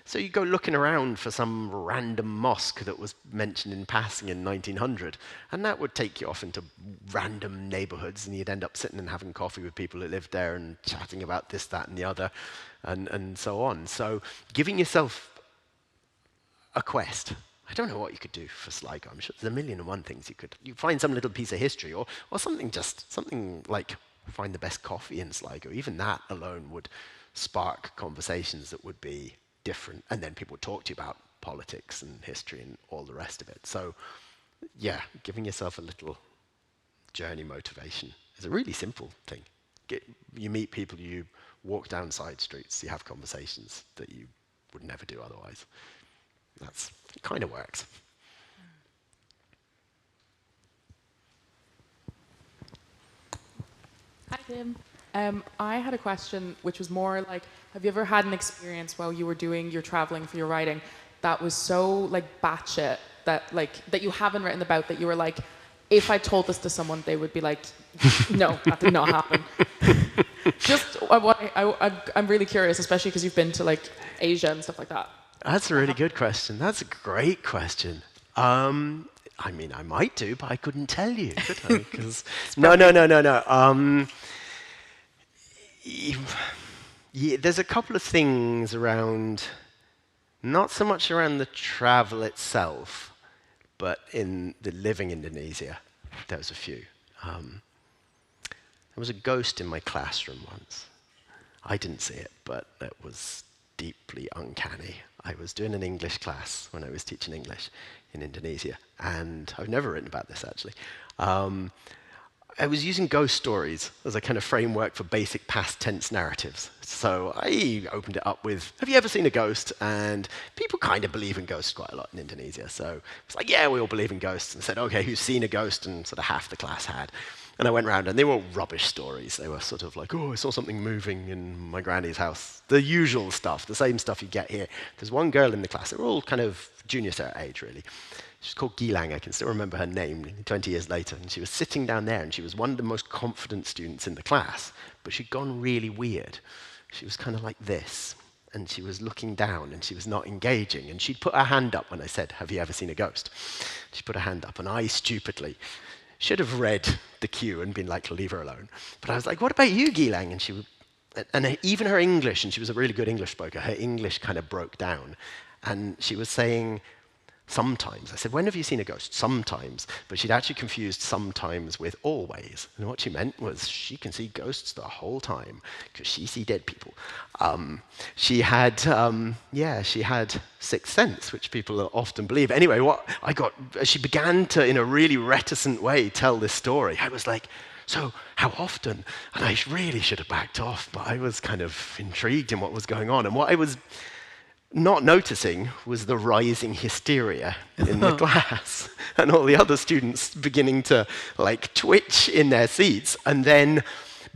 So you go looking around for some random mosque that was mentioned in passing in 1900, and that would take you off into random neighborhoods, and you'd end up sitting and having coffee with people who lived there and chatting about this, that, and the other, and so on. So giving yourself a quest. I don't know what you could do for Sligo. I'm sure there's a million and one things you could. You find some little piece of history, or something like find the best coffee in Sligo. Even that alone would spark conversations that would be different, and then people would talk to you about politics and history and all the rest of it. So yeah, giving yourself a little journey motivation is a really simple thing. You meet people, you walk down side streets, you have conversations that you would never do otherwise. It kind of works. Hi, Tim. I had a question which was more like, have you ever had an experience while you were doing your traveling for your writing that was so like batshit that you haven't written about, that you were like, if I told this to someone, they would be like, no, that did not happen. Just, I'm really curious, especially because you've been to like Asia and stuff like that. That's a really good question. That's a great question. I mean, I might do, but I couldn't tell you, could I? 'Cause no. Yeah, there's a couple of things around, not so much around the travel itself, but in the living Indonesia, there was a few. There was a ghost in my classroom once. I didn't see it, but it was deeply uncanny. I was doing an English class when I was teaching English in Indonesia, and I've never written about this actually. I was using ghost stories as a kind of framework for basic past tense narratives. So I opened it up with, have you ever seen a ghost? And people kind of believe in ghosts quite a lot in Indonesia. So it's like, yeah, we all believe in ghosts. And said, okay, who's seen a ghost? And sort of half the class had. And I went around, and they were all rubbish stories. They were sort of like, oh, I saw something moving in my granny's house. The usual stuff, the same stuff you get here. There's one girl in the class. They were all kind of junior cert age, really. She's called Gilang. I can still remember her name 20 years later. And she was sitting down there, and she was one of the most confident students in the class. But she'd gone really weird. She was kind of like this. And she was looking down, and she was not engaging. And she'd put her hand up when I said, have you ever seen a ghost? She put her hand up, and I stupidly should have read the cue and been like, leave her alone. But I was like, what about you, Gilang? And she would, and even her English, and she was a really good English speaker, her English kind of broke down. And she was saying, sometimes. I said, when have you seen a ghost? Sometimes. But she'd actually confused sometimes with always. And what she meant was she can see ghosts the whole time because she see dead people. She had sixth sense, which people often believe. Anyway, as she began to, in a really reticent way, tell this story, I was like, so how often? And I really should have backed off, but I was kind of intrigued in what was going on. And what I was not noticing was the rising hysteria in the class, and all the other students beginning to like twitch in their seats, and then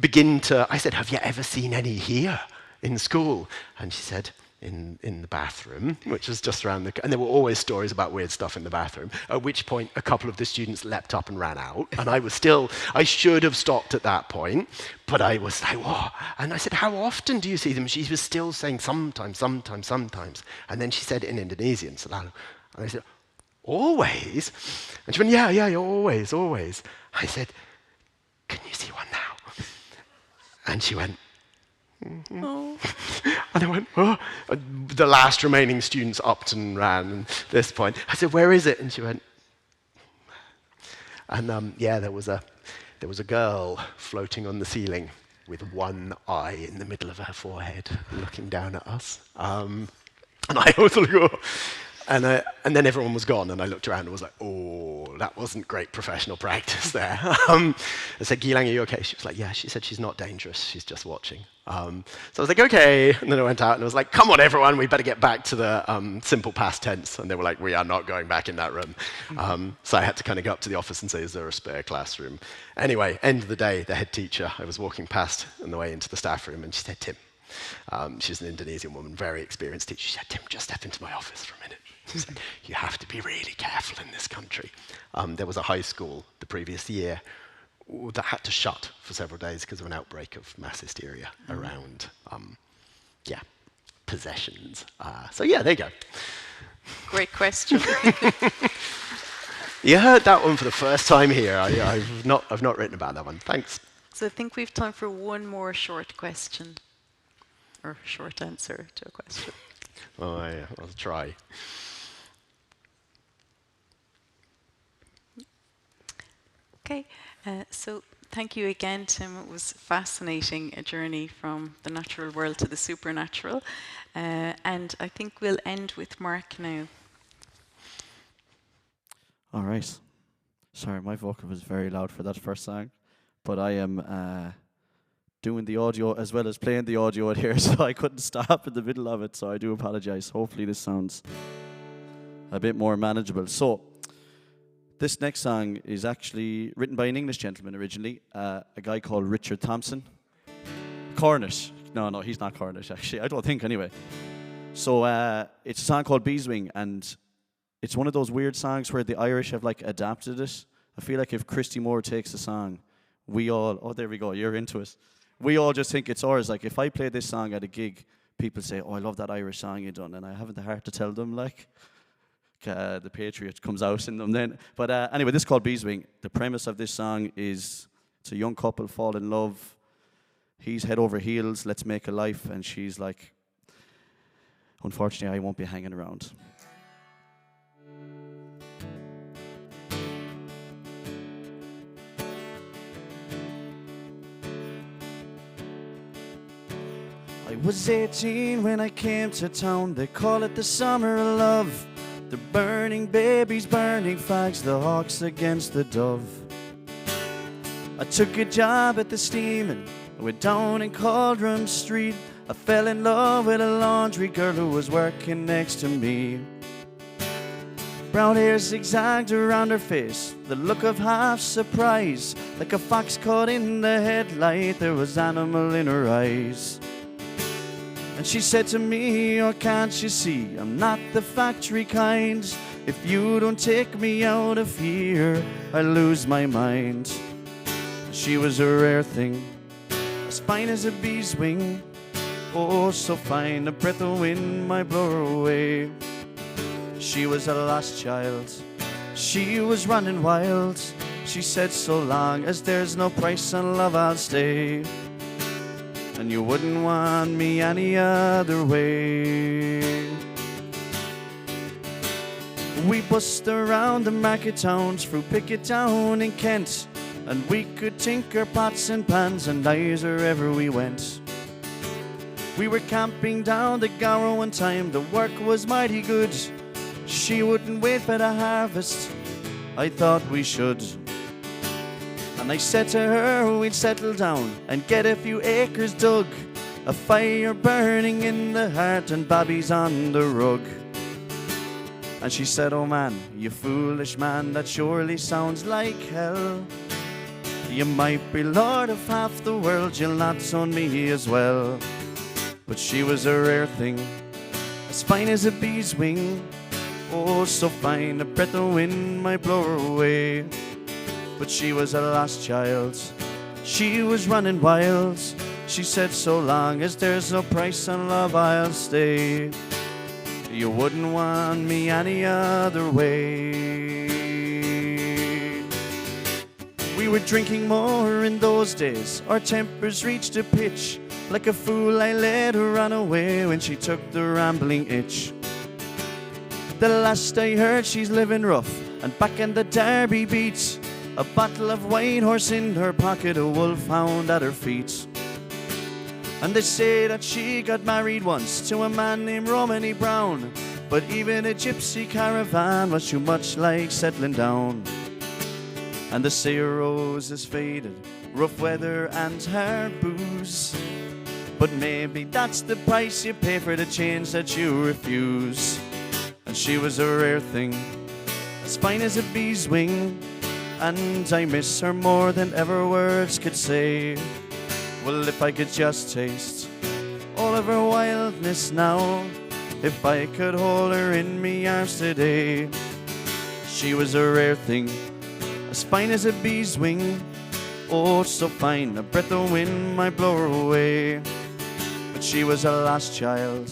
I said, have you ever seen any here in school? And she said, in the bathroom, which was just around and there were always stories about weird stuff in the bathroom, at which point a couple of the students leapt up and ran out, and I should have stopped at that point, but I was like, what? And I said, how often do you see them? She was still saying sometimes, and then she said it in Indonesian, selalu, and I said, always? And she went, yeah, always. I said, can you see one now? And she went, mm-hmm. Oh. And I went, oh. The last remaining students upped and ran at this point. I said, where is it? And she went, and there was a girl floating on the ceiling with one eye in the middle of her forehead looking down at us. And I was like, oh. And then everyone was gone, and I looked around and was like, oh, that wasn't great professional practice there. I said, Gilang, are you okay? She was like, yeah. She said she's not dangerous, she's just watching. So I was like, okay. And then I went out and I was like, come on, everyone, we better get back to the simple past tense. And they were like, we are not going back in that room. So I had to kind of go up to the office and say, is there a spare classroom? Anyway, end of the day, the head teacher, I was walking past on the way into the staff room, and she said, Tim, she's an Indonesian woman, very experienced teacher. She said, Tim, just step into my office for a minute. She said, you have to be really careful in this country. There was a high school the previous year that had to shut for several days because of an outbreak of mass hysteria around, possessions. So yeah, there you go. Great question. You heard that one for the first time here. I've not written about that one. Thanks. So I think we've time for one more short question, or short answer to a question. Oh, yeah, I'll try. Okay, so thank you again, Tim. It was fascinating, a journey from the natural world to the supernatural. And I think we'll end with Mark now. All right. Sorry, my vocal was very loud for that first song, but I am doing the audio as well as playing the audio in here, so I couldn't stop in the middle of it, so I do apologize. Hopefully this sounds a bit more manageable. So, this next song is actually written by an English gentleman originally, a guy called Richard Thompson. Cornish. No, he's not Cornish, actually. I don't think, anyway. So, it's a song called Beeswing, and it's one of those weird songs where the Irish have, like, adapted it. I feel like if Christy Moore takes a song, we all... Oh, there we go, you're into it. We all just think it's ours. Like, if I play this song at a gig, people say, oh, I love that Irish song you done, and I haven't the heart to tell them, like... the Patriot comes out in them then. But anyway, this is called Beeswing. The premise of this song is it's a young couple fall in love. He's head over heels, let's make a life. And she's like, unfortunately, I won't be hanging around. I was 18 when I came to town. They call it the summer of love. The burning babies, burning flags, the hawks against the dove. I took a job at the steaming, I went down in Cauldron Street. I fell in love with a laundry girl who was working next to me. Brown hair zigzagged around her face, the look of half surprise. Like a fox caught in the headlight, there was animal in her eyes. And she said to me, oh, can't you see, I'm not the factory kind. If you don't take me out of here, I lose my mind. She was a rare thing, as fine as a bee's wing. Oh, so fine, a breath of wind might blow her away. She was a lost child, she was running wild. She said, so long as there's no price on love, I'll stay. And you wouldn't want me any other way. We bussed around the market towns, through Picket Town in Kent, and we could tinker pots and pans and knives wherever we went. We were camping down the Gower one time, the work was mighty good. She wouldn't wait for the harvest, I thought we should. And I said to her we'd settle down and get a few acres dug, a fire burning in the heart and babbies on the rug. And she said, oh man, you foolish man, that surely sounds like hell. You might be lord of half the world, you'll not own me as well. But she was a rare thing, as fine as a bee's wing. Oh, so fine, a breath of wind might blow her away. But she was a lost child, she was running wild. She said, so long as there's no price on love, I'll stay. You wouldn't want me any other way. We were drinking more in those days, our tempers reached a pitch. Like a fool I let her run away when she took the rambling itch. The last I heard, she's living rough and back in the Derby beats. A bottle of white horse in her pocket, a wolfhound at her feet. And they say that she got married once to a man named Romany Brown. But even a gypsy caravan was too much like settling down. And the sea rose is faded, rough weather and hard booze. But maybe that's the price you pay for the change that you refuse. And she was a rare thing, as fine as a bee's wing, and I miss her more than ever words could say. Well, if I could just taste all of her wildness now, if I could hold her in me arms today. She was a rare thing, as fine as a bee's wing, oh so fine, a breath of wind might blow her away. But she was a lost child,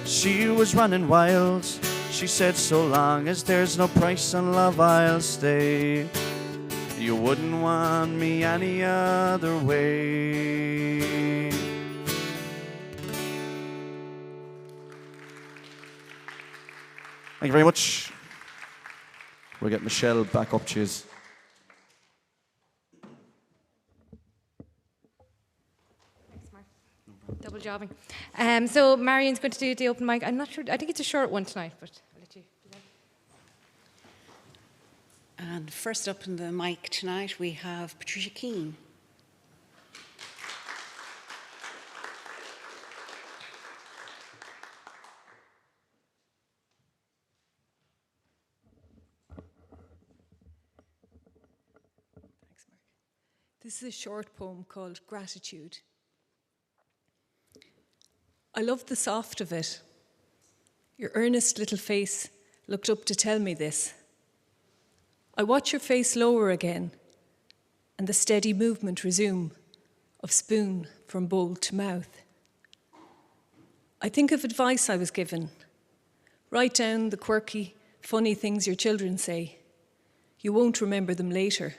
she was running wild. She said, so long as there's no price on love, I'll stay. You wouldn't want me any other way. Thank you very much. We'll get Michelle back up, cheers. Thanks, Mark. Double jobbing. So Marion's going to do the open mic. I'm not sure, I think it's a short one tonight, but I'll let you do that. And first up in the mic tonight, we have Patricia Keane. This is a short poem called Gratitude. I loved the soft of it. Your earnest little face looked up to tell me this. I watch your face lower again, and the steady movement resume of spoon from bowl to mouth. I think of advice I was given. Write down the quirky, funny things your children say. You won't remember them later.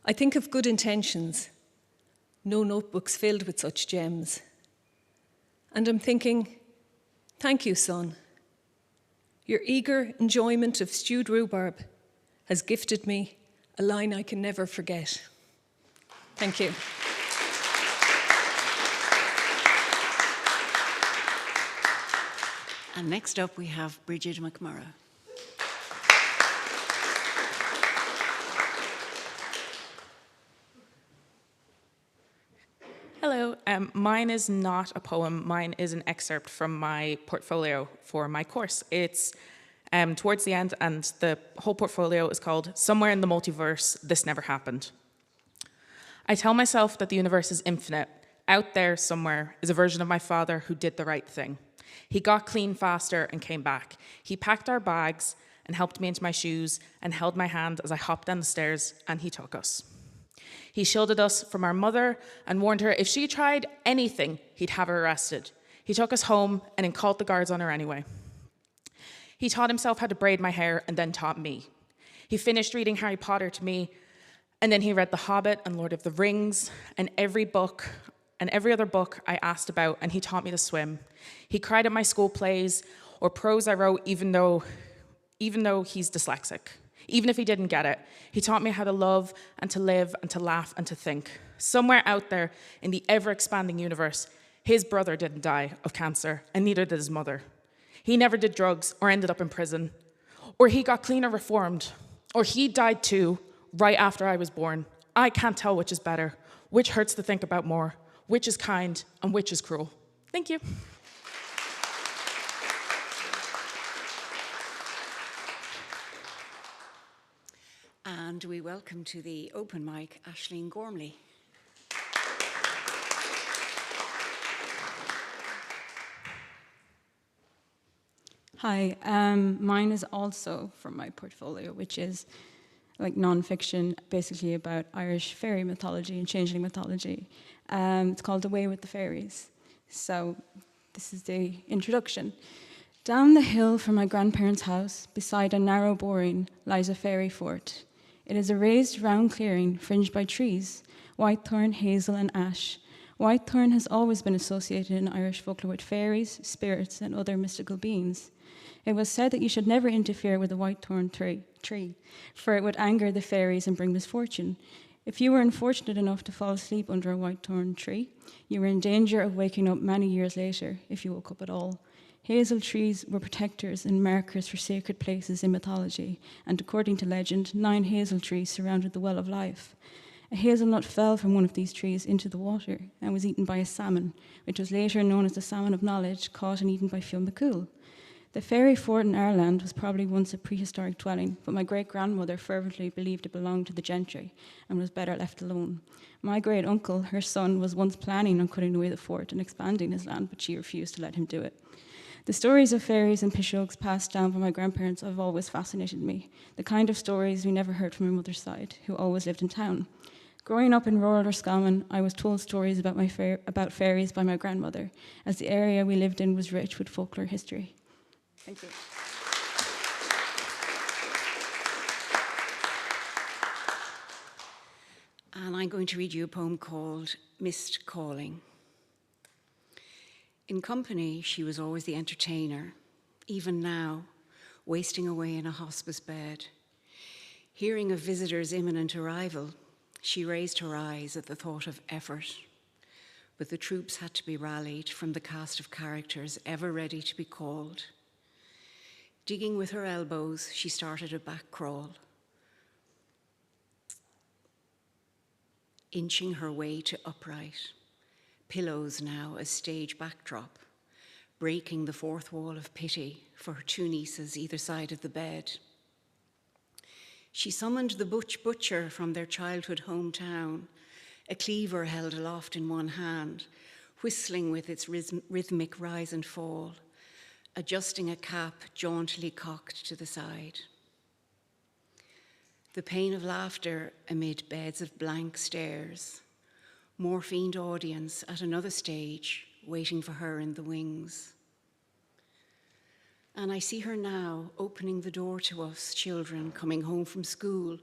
I think of good intentions, no notebooks filled with such gems. And I'm thinking, thank you, son. Your eager enjoyment of stewed rhubarb has gifted me a line I can never forget. Thank you. And next up, we have Bridget McMurrough. Hello, mine is not a poem, mine is an excerpt from my portfolio for my course. It's towards the end, and the whole portfolio is called Somewhere in the Multiverse, This Never Happened. I tell myself that the universe is infinite. Out there somewhere is a version of my father who did the right thing. He got clean faster and came back. He packed our bags and helped me into my shoes and held my hand as I hopped down the stairs, and he took us. He shielded us from our mother and warned her if she tried anything, he'd have her arrested. He took us home and then called the guards on her anyway. He taught himself how to braid my hair and then taught me. He finished reading Harry Potter to me, and then he read The Hobbit and Lord of the Rings and every other book I asked about, and he taught me to swim. He cried at my school plays or prose I wrote even though he's dyslexic. Even if he didn't get it, he taught me how to love and to live and to laugh and to think. Somewhere out there in the ever-expanding universe, his brother didn't die of cancer, and neither did his mother. He never did drugs or ended up in prison. Or he got clean or reformed. Or he died too, right after I was born. I can't tell which is better, which hurts to think about more, which is kind and which is cruel. Thank you. And we welcome to the open mic, Aisling Gormley. Hi, mine is also from my portfolio, which is like non-fiction, basically about Irish fairy mythology and changeling mythology. It's called The Way with the Fairies. So this is the introduction. Down the hill from my grandparents' house, beside a narrow boring, lies a fairy fort. It is a raised round clearing fringed by trees, whitethorn, hazel and ash. Whitethorn has always been associated in Irish folklore with fairies, spirits and other mystical beings. It was said that you should never interfere with a whitethorn tree, for it would anger the fairies and bring misfortune. If you were unfortunate enough to fall asleep under a whitethorn tree, you were in danger of waking up many years later, if you woke up at all. Hazel trees were protectors and markers for sacred places in mythology, and according to legend, 9 hazel trees surrounded the Well of Life. A hazelnut fell from one of these trees into the water and was eaten by a salmon, which was later known as the salmon of knowledge, caught and eaten by Fionn McCool. The fairy fort in Ireland was probably once a prehistoric dwelling, but my great-grandmother fervently believed it belonged to the gentry and was better left alone. My great-uncle, her son, was once planning on cutting away the fort and expanding his land, but she refused to let him do it. The stories of fairies and pishogues passed down by my grandparents have always fascinated me, the kind of stories we never heard from my mother's side, who always lived in town. Growing up in rural Roscommon, I was told stories about fairies by my grandmother, as the area we lived in was rich with folklore history. Thank you. And I'm going to read you a poem called Missed Calling. In company, she was always the entertainer, even now, wasting away in a hospice bed. Hearing of visitors' imminent arrival, she raised her eyes at the thought of effort. But the troops had to be rallied from the cast of characters ever ready to be called. Digging with her elbows, she started a back crawl, inching her way to upright. Pillows now as stage backdrop, breaking the fourth wall of pity for her 2 nieces either side of the bed. She summoned the butcher from their childhood hometown, a cleaver held aloft in one hand, whistling with its rhythmic rise and fall, adjusting a cap jauntily cocked to the side. The pain of laughter amid beds of blank stares, morphined audience at another stage, waiting for her in the wings. And I see her now opening the door to us children coming home from school,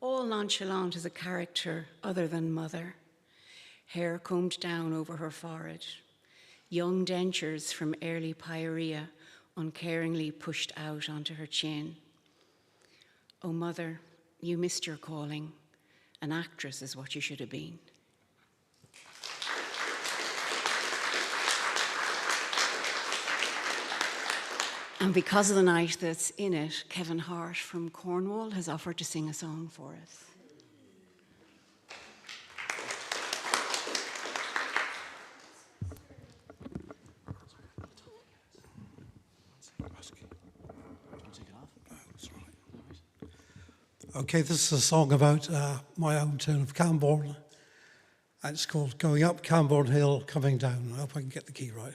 all nonchalant as a character other than mother, hair combed down over her forehead, young dentures from early pyorrhea uncaringly pushed out onto her chin. Oh, mother, you missed your calling. An actress is what you should have been. And because of the night that's in it, Kevin Hart from Cornwall has offered to sing a song for us. Okay, this is a song about my hometown of Camborne, and it's called Going Up Camborne Hill, Coming Down. I hope I can get the key right.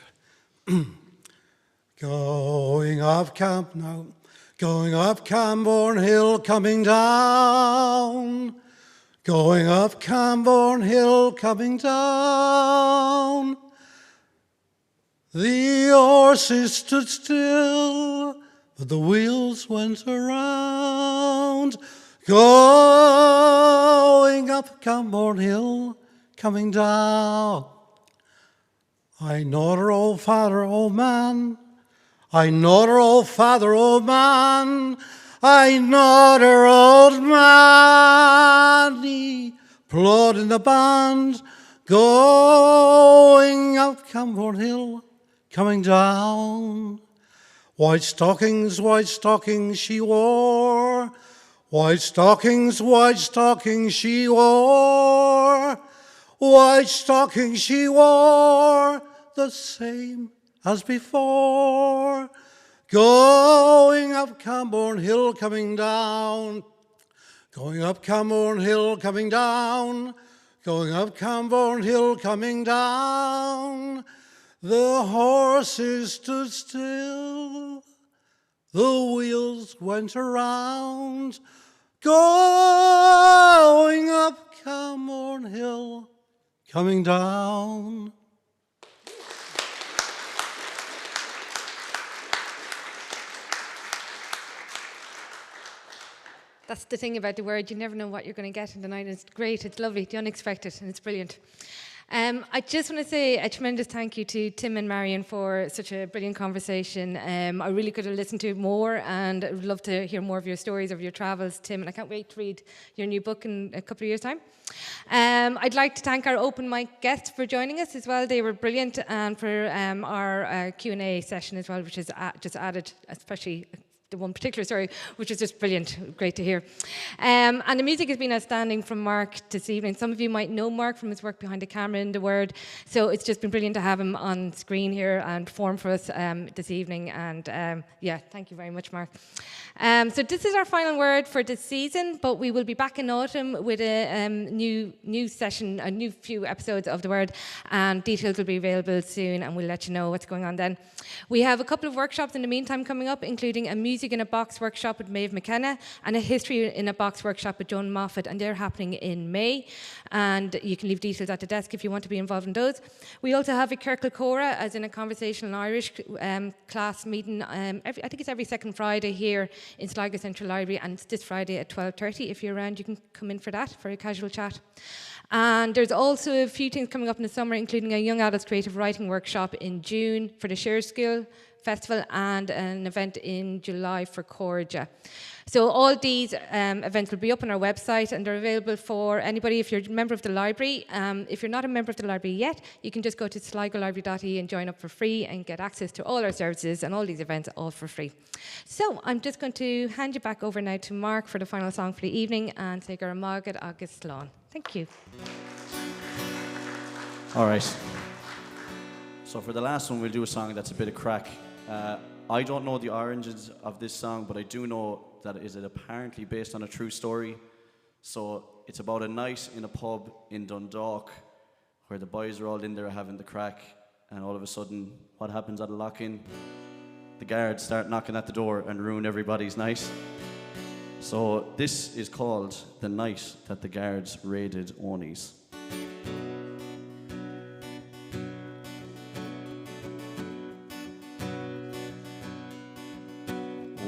Going up Camborne Hill, coming down. Going up Camborne Hill, coming down. The horses stood still, but the wheels went around. Going up Camborne Hill, coming down. I know her old father, old man. I know her old father, old man. I know her old man. He played in the band. Going up Camborne Hill, coming down. White stockings she wore. White stockings she wore. White stockings she wore, the same as before. Going up Camborne Hill, coming down. Going up Camborne Hill, coming down. Going up Camborne Hill, coming down. The horses stood still, the wheels went around. Going up Camborne Hill, coming down. That's the thing about the word, you never know what you're going to get in the night. It's great, it's lovely, the unexpected, and it's brilliant. I just want to say a tremendous thank you to Tim and Marion for such a brilliant conversation. I really could have listened to more, and I would love to hear more of your stories of your travels, Tim, and I can't wait to read your new book in a couple of years' time. I'd like to thank our open mic guests for joining us as well. They were brilliant, and for our Q&A session as well, which is just added, especially the one particular story, which is just brilliant, great to hear. And the music has been outstanding from Mark this evening. Some of you might know Mark from his work behind the camera in The Word, so it's just been brilliant to have him on screen here and perform for us this evening, and yeah, thank you very much, Mark. So this is our final word for this season, but we will be back in autumn with a new session, a new few episodes of The Word, and details will be available soon, and we'll let you know what's going on then. We have a couple of workshops in the meantime coming up, including a Music in a Box workshop with Maeve McKenna and a History in a Box workshop with Joan Moffat, and they're happening in May, and you can leave details at the desk if you want to be involved in those. We also have a Kirkle Cora, as in a conversational Irish class meeting, I think it's every second Friday here in Sligo Central Library, and it's this Friday at 12:30. If you're around, you can come in for that, for a casual chat. And there's also a few things coming up in the summer, including a Young Adults Creative Writing Workshop in June for the Share Skill Festival, and an event in July for Corja. So all these events will be up on our website, and they're available for anybody. If you're a member of the library, if you're not a member of the library yet, you can just go to sligolibrary.ie and join up for free and get access to all our services and all these events all for free. So I'm just going to hand you back over now to Mark for the final song for the evening, and say Gur Mágad agus Slán. Thank you. All right. So for the last one, we'll do a song that's a bit of crack. I don't know the origins of this song, but I do know that it is apparently based on a true story. So it's about a night in a pub in Dundalk where the boys are all in there having the crack, and all of a sudden, what happens at a lock-in? The guards start knocking at the door and ruin everybody's night. So this is called The Night That the Guards Raided Oni's.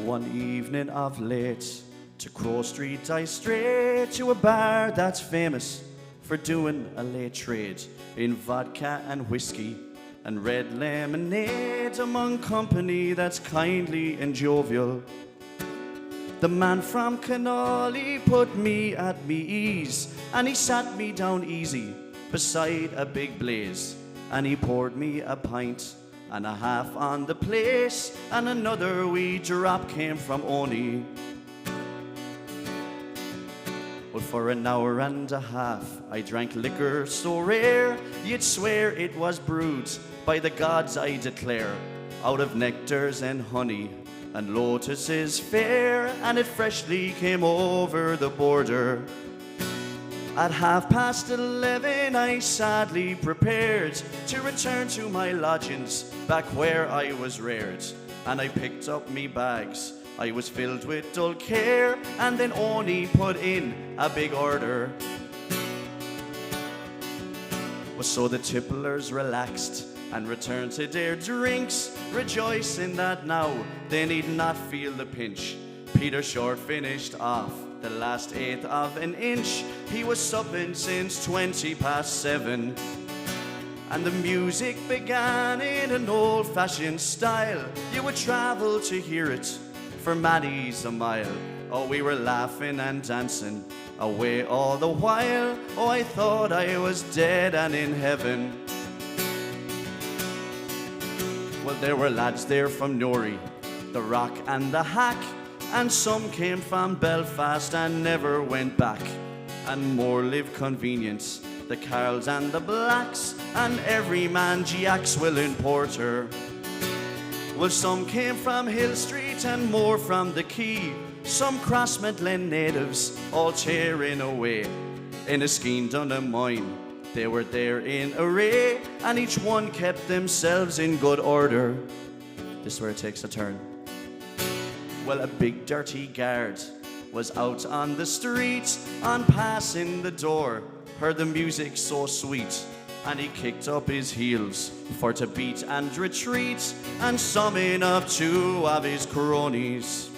One evening of late, to Crow Street I strayed to a bar that's famous for doing a late trade in vodka and whiskey and red lemonade, among company that's kindly and jovial. The man from Cannoli put me at me ease, and he sat me down easy beside a big blaze, and he poured me a pint and a half on the place, and another wee drop came from Oni. But for an hour and a half I drank liquor so rare, you'd swear it was brewed by the gods, I declare, out of nectars and honey and lotuses fair, and it freshly came over the border. At 11:30 I sadly prepared to return to my lodgings back where I was reared, and I picked up me bags. I was filled with dull care, and then Oni put in a big order. Well, so the tipplers relaxed and returned to their drinks, rejoicing that now they need not feel the pinch. Peter Short finished off the last eighth of an inch. He was supping since 7:20, and the music began in an old-fashioned style. You would travel to hear it for Maddie's a mile. Oh, we were laughing and dancing away all the while. Oh, I thought I was dead and in heaven. Well, there were lads there from Newry, the Rock and the Hack, and some came from Belfast and never went back. And more lived convenience, the Carls and the Blacks, and every man Jack's Willing Porter. Well, some came from Hill Street and more from the Quay, some Crossmedlen natives all tearing away. In a Skeen Dunham mine, they were there in array, and each one kept themselves in good order. This is where it takes a turn. Well, a big dirty guard was out on the street, on passing the door, heard the music so sweet, and he kicked up his heels for to beat and retreat, and summon up two of his cronies.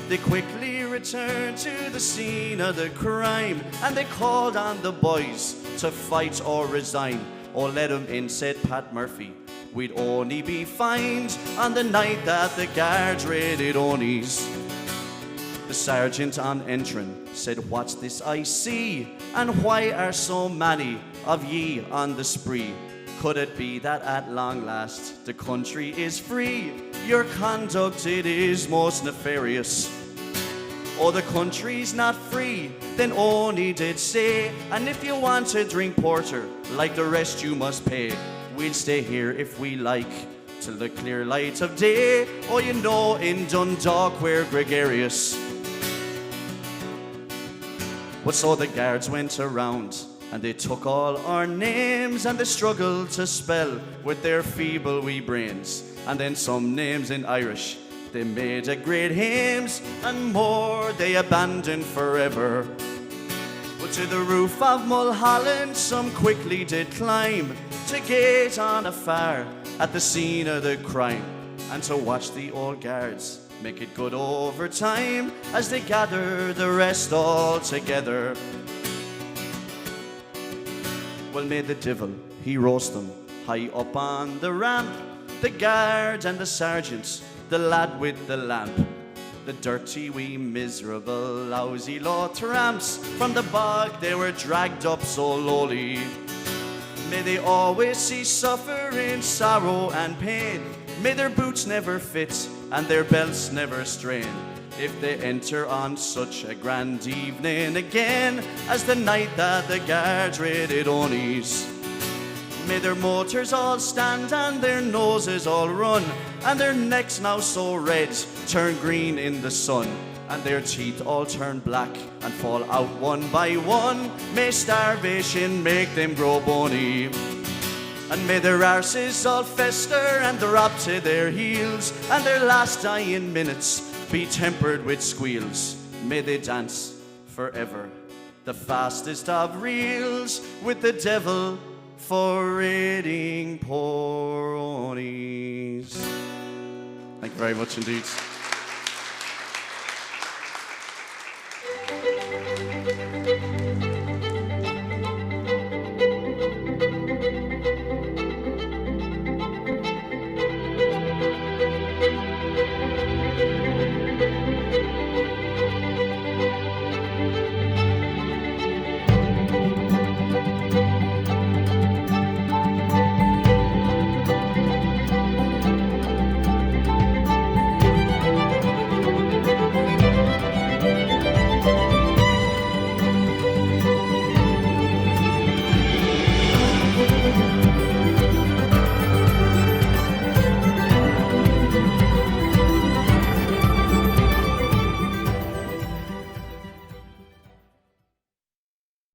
They quickly returned to the scene of the crime, and they called on the boys to fight or resign. Oh, let 'em in, said Pat Murphy. We'd only be fined on the night that the guards raided Onies. The sergeant on entering said, what's this I see? And why are so many of ye on the spree? Could it be that at long last the country is free? Your conduct, it is most nefarious. Oh, the country's not free, then Oni did say, and if you want to drink porter, like the rest you must pay. We'll stay here if we like, till the clear light of day. Oh, you know in Dundalk we're gregarious. But so the guards went around, and they took all our names, and they struggled to spell with their feeble wee brains. And then some names in Irish they made a great hymns, and more they abandoned forever. But to the roof of Mulholland some quickly did climb, to gaze on afar at the scene of the crime, and to watch the old guards make it good over time, as they gather the rest all together. Well, may the devil, he roast them high up on the ramp, the guards and the sergeants, the lad with the lamp, the dirty wee miserable lousy law tramps. From the bog they were dragged up so lowly. May they always see suffering, sorrow and pain. May their boots never fit and their belts never strain, if they enter on such a grand evening again as the night that the guards raided Onies. May their motors all stand and their noses all run, and their necks now so red turn green in the sun, and their teeth all turn black and fall out one by one. May starvation make them grow bony. And may their arses all fester and drop to their heels, and their last dying minutes be tempered with squeals. May they dance forever the fastest of reels, with the devil for raiding poor Onies. Thank you very much indeed.